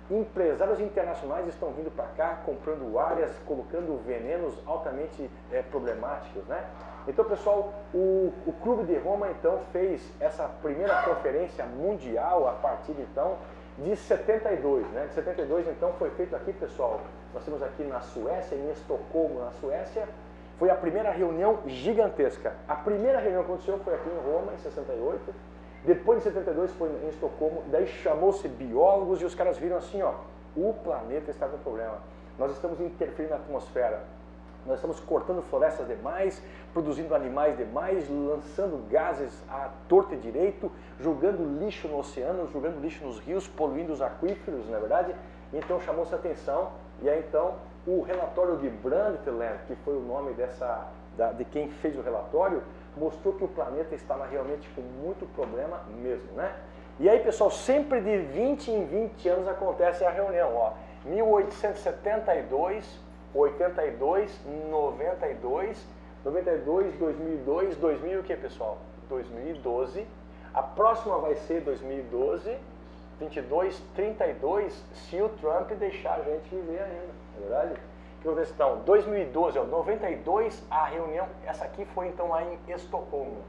Empresários internacionais estão vindo para cá, comprando áreas, colocando venenos altamente problemáticos, né? Então, pessoal, o Clube de Roma, então, fez essa primeira conferência mundial a partir, então, de 72, né? De 72, então, foi feito aqui, pessoal, nós temos aqui na Suécia, em Estocolmo, na Suécia, foi a primeira reunião gigantesca. A primeira reunião que aconteceu foi aqui em Roma, em 68, depois de 72 foi em Estocolmo, daí chamou-se biólogos e os caras viram assim, ó, o planeta está com problema. Nós estamos interferindo na atmosfera, nós estamos cortando florestas demais, produzindo animais demais, lançando gases à torta e direito, jogando lixo no oceano, jogando lixo nos rios, poluindo os aquíferos, não é verdade? E então chamou-se a atenção, e aí então o relatório de Brundtland, que foi o nome de quem fez o relatório, mostrou que o planeta estava realmente com muito problema mesmo, né? E aí, pessoal, sempre de 20 em 20 anos acontece a reunião, ó. 1872, 82, 92, 92, 2002, 2000 o que, pessoal? 2012. A próxima vai ser 2012, 22, 32, se o Trump deixar a gente viver ainda, não é verdade? Que acontece então, 2012, ó, 92, a reunião, essa aqui foi então lá em Estocolmo.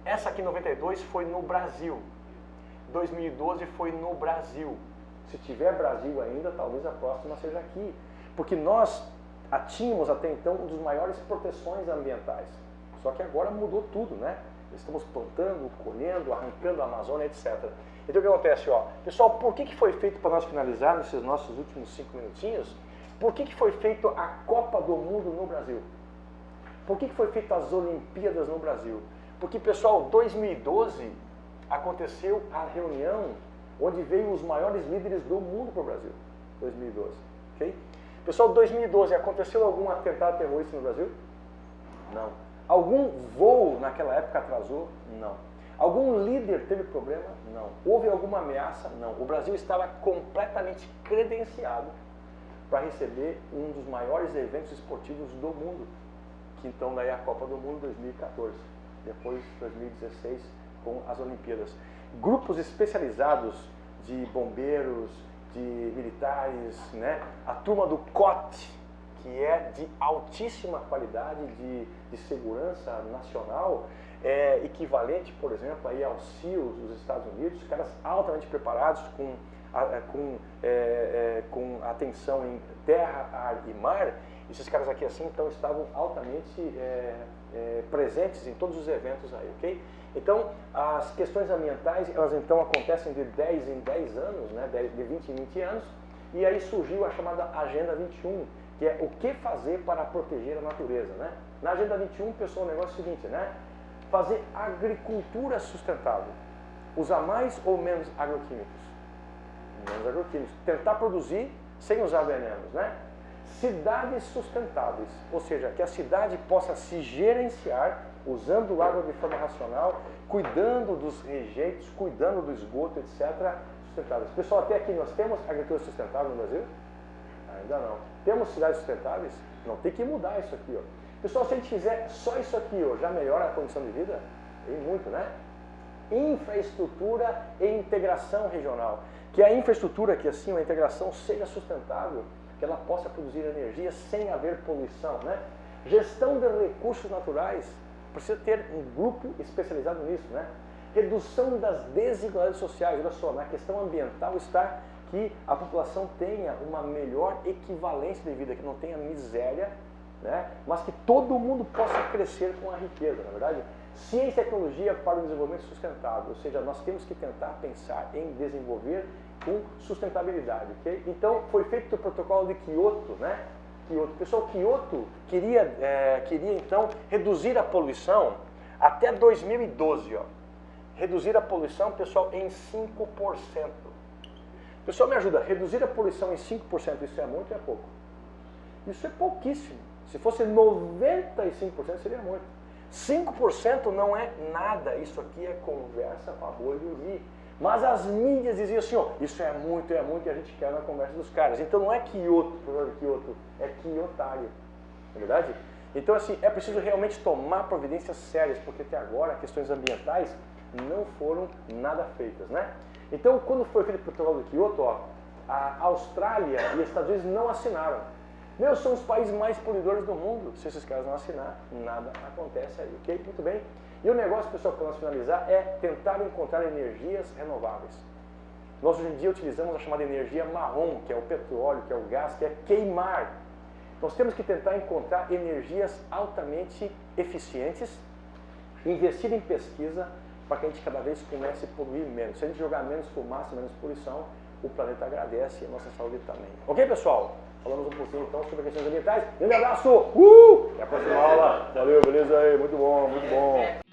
Essa aqui, 92, foi no Brasil. 2012 foi no Brasil. Se tiver Brasil ainda, talvez a próxima seja aqui. Porque nós tínhamos até então uma das maiores proteções ambientais. Só que agora mudou tudo, né? Estamos plantando, colhendo, arrancando a Amazônia, etc. Então o que acontece, ó? Pessoal, por que foi feito, para nós finalizar nesses nossos últimos 5 minutinhos, por que foi feito a Copa do Mundo no Brasil? Por que foi feita as Olimpíadas no Brasil? Porque, pessoal, 2012 aconteceu a reunião onde veio os maiores líderes do mundo para o Brasil. 2012, ok? Pessoal, 2012 aconteceu algum atentado terrorista no Brasil? Não. Algum voo naquela época atrasou? Não. Algum líder teve problema? Não. Houve alguma ameaça? Não. O Brasil estava completamente credenciado para receber um dos maiores eventos esportivos do mundo, que então daí é a Copa do Mundo 2014, depois 2016 com as Olimpíadas. Grupos especializados de bombeiros, de militares, né? A turma do COT, que é de altíssima qualidade de segurança nacional, equivalente, por exemplo, aí aos SEALs dos Estados Unidos, caras altamente preparados com atenção em terra, ar e mar. Esses caras aqui assim, então, estavam altamente presentes em todos os eventos aí, ok? Então, as questões ambientais, elas então acontecem de 10 em 10 anos, né? De 20 em 20 anos, e aí surgiu a chamada Agenda 21, que é o que fazer para proteger a natureza, né? Na Agenda 21, pessoal, o negócio é o seguinte, né? Fazer agricultura sustentável. Usar mais ou menos agroquímicos? Menos agroquímicos. Tentar produzir sem usar venenos, né? Cidades sustentáveis, ou seja, que a cidade possa se gerenciar usando água de forma racional, cuidando dos rejeitos, cuidando do esgoto, etc. Sustentáveis. Pessoal, até aqui nós temos agricultura sustentável no Brasil? Ainda não. Temos cidades sustentáveis? Não, tem que mudar isso aqui, ó. Pessoal, se a gente fizer só isso aqui, ó, já melhora a condição de vida? E muito, né? Infraestrutura e integração regional. Que a infraestrutura, que assim, a integração seja sustentável, que ela possa produzir energia sem haver poluição, né? Gestão de recursos naturais, precisa ter um grupo especializado nisso, né? Redução das desigualdades sociais, olha só, na questão ambiental está que a população tenha uma melhor equivalência de vida, que não tenha miséria, né? Mas que todo mundo possa crescer com a riqueza, na verdade. Ciência e tecnologia para o desenvolvimento sustentável, ou seja, nós temos que tentar pensar em desenvolver com sustentabilidade, ok? Então, foi feito o protocolo de Kyoto, né? Kyoto. Pessoal, Kyoto queria então reduzir a poluição até 2012, ó. Reduzir a poluição, pessoal, em 5%. Pessoal, me ajuda, reduzir a poluição em 5%, isso é muito ou é pouco? Isso é pouquíssimo. Se fosse 95% seria muito. 5% não é nada, isso aqui é conversa para boi dormir. Mas as mídias diziam assim, ó, isso é muito, e a gente quer na conversa dos caras. Então não é Kyoto, é Kyotário, não é verdade? Então assim, é preciso realmente tomar providências sérias, porque até agora questões ambientais não foram nada feitas, né? Então quando foi feito o protocolo de Kyoto, ó, a Austrália e os Estados Unidos não assinaram. São os países mais poluidores do mundo. Se esses caras não assinar, nada acontece aí, ok? Muito bem. E o negócio, pessoal, para nós finalizar, é tentar encontrar energias renováveis. Nós hoje em dia utilizamos a chamada energia marrom, que é o petróleo, que é o gás, que é queimar. Nós temos que tentar encontrar energias altamente eficientes, investir em pesquisa, para que a gente cada vez comece a poluir menos. Se a gente jogar menos fumaça, menos poluição, o planeta agradece e a nossa saúde também. Ok, pessoal? Falamos um pouquinho então sobre questões ambientais. Um abraço! Até a próxima aula! Valeu, beleza aí? Muito bom, muito bom!